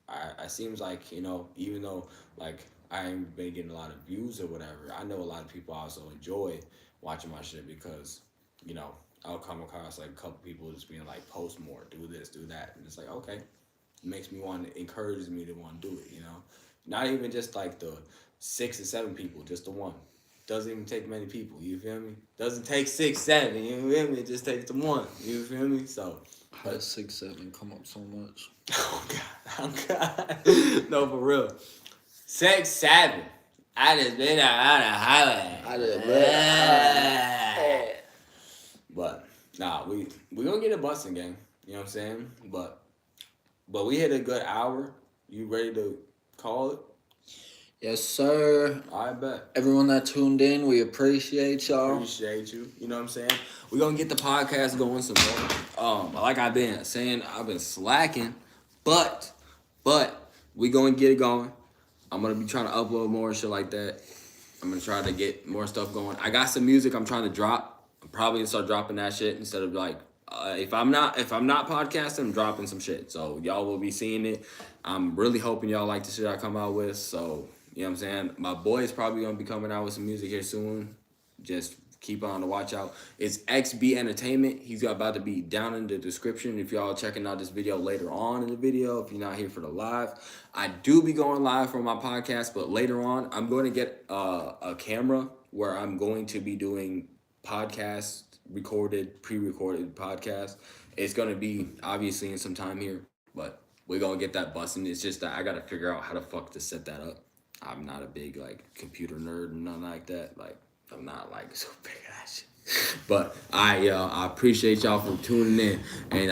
I seems like, you know, even though, like, I ain't been getting a lot of views or whatever. I know a lot of people also enjoy watching my shit because, you know, I'll come across like a couple people just being like, post more, do this, do that. And it's like, okay. It makes me encourages me to want to do it, you know? Not even just like the 6 or 7 people, just the one. Doesn't even take many people, you feel me? Doesn't take 6, 7, you feel me? It just takes the one, you feel me? So, How does 6, 7 come up so much? oh God. No, for real. 6, 7. I just been out of highway. But nah, we gonna get a busting, gang. You know what I'm saying? But we hit a good hour. You ready to call it? Yes, sir. I bet. Everyone that tuned in, we appreciate y'all. Appreciate you. You know what I'm saying? We're gonna get the podcast going some more. Like I've been saying, I've been slacking, but we gonna get it going. I'm gonna be trying to upload more and shit like that. I'm gonna try to get more stuff going. I got some music I'm trying to drop. I'm probably gonna start dropping that shit instead of like if I'm not podcasting, I'm dropping some shit. So y'all will be seeing it. I'm really hoping y'all like the shit I come out with. So you know what I'm saying? My boy is probably gonna be coming out with some music here soon. Just keep on the watch out. It's XB Entertainment. He's about to be down in the description if y'all checking out this video later on in the video. If you're not here for the live, I do be going live for my podcast, but later on I'm going to get a camera where I'm going to be doing podcast pre-recorded podcast. It's going to be obviously in some time here, but we're going to get that busting. It's just that I got to figure out how the fuck to set that up. I'm not a big like computer nerd and nothing like that. Like I'm not like so big at that shit. But I appreciate y'all for tuning in, and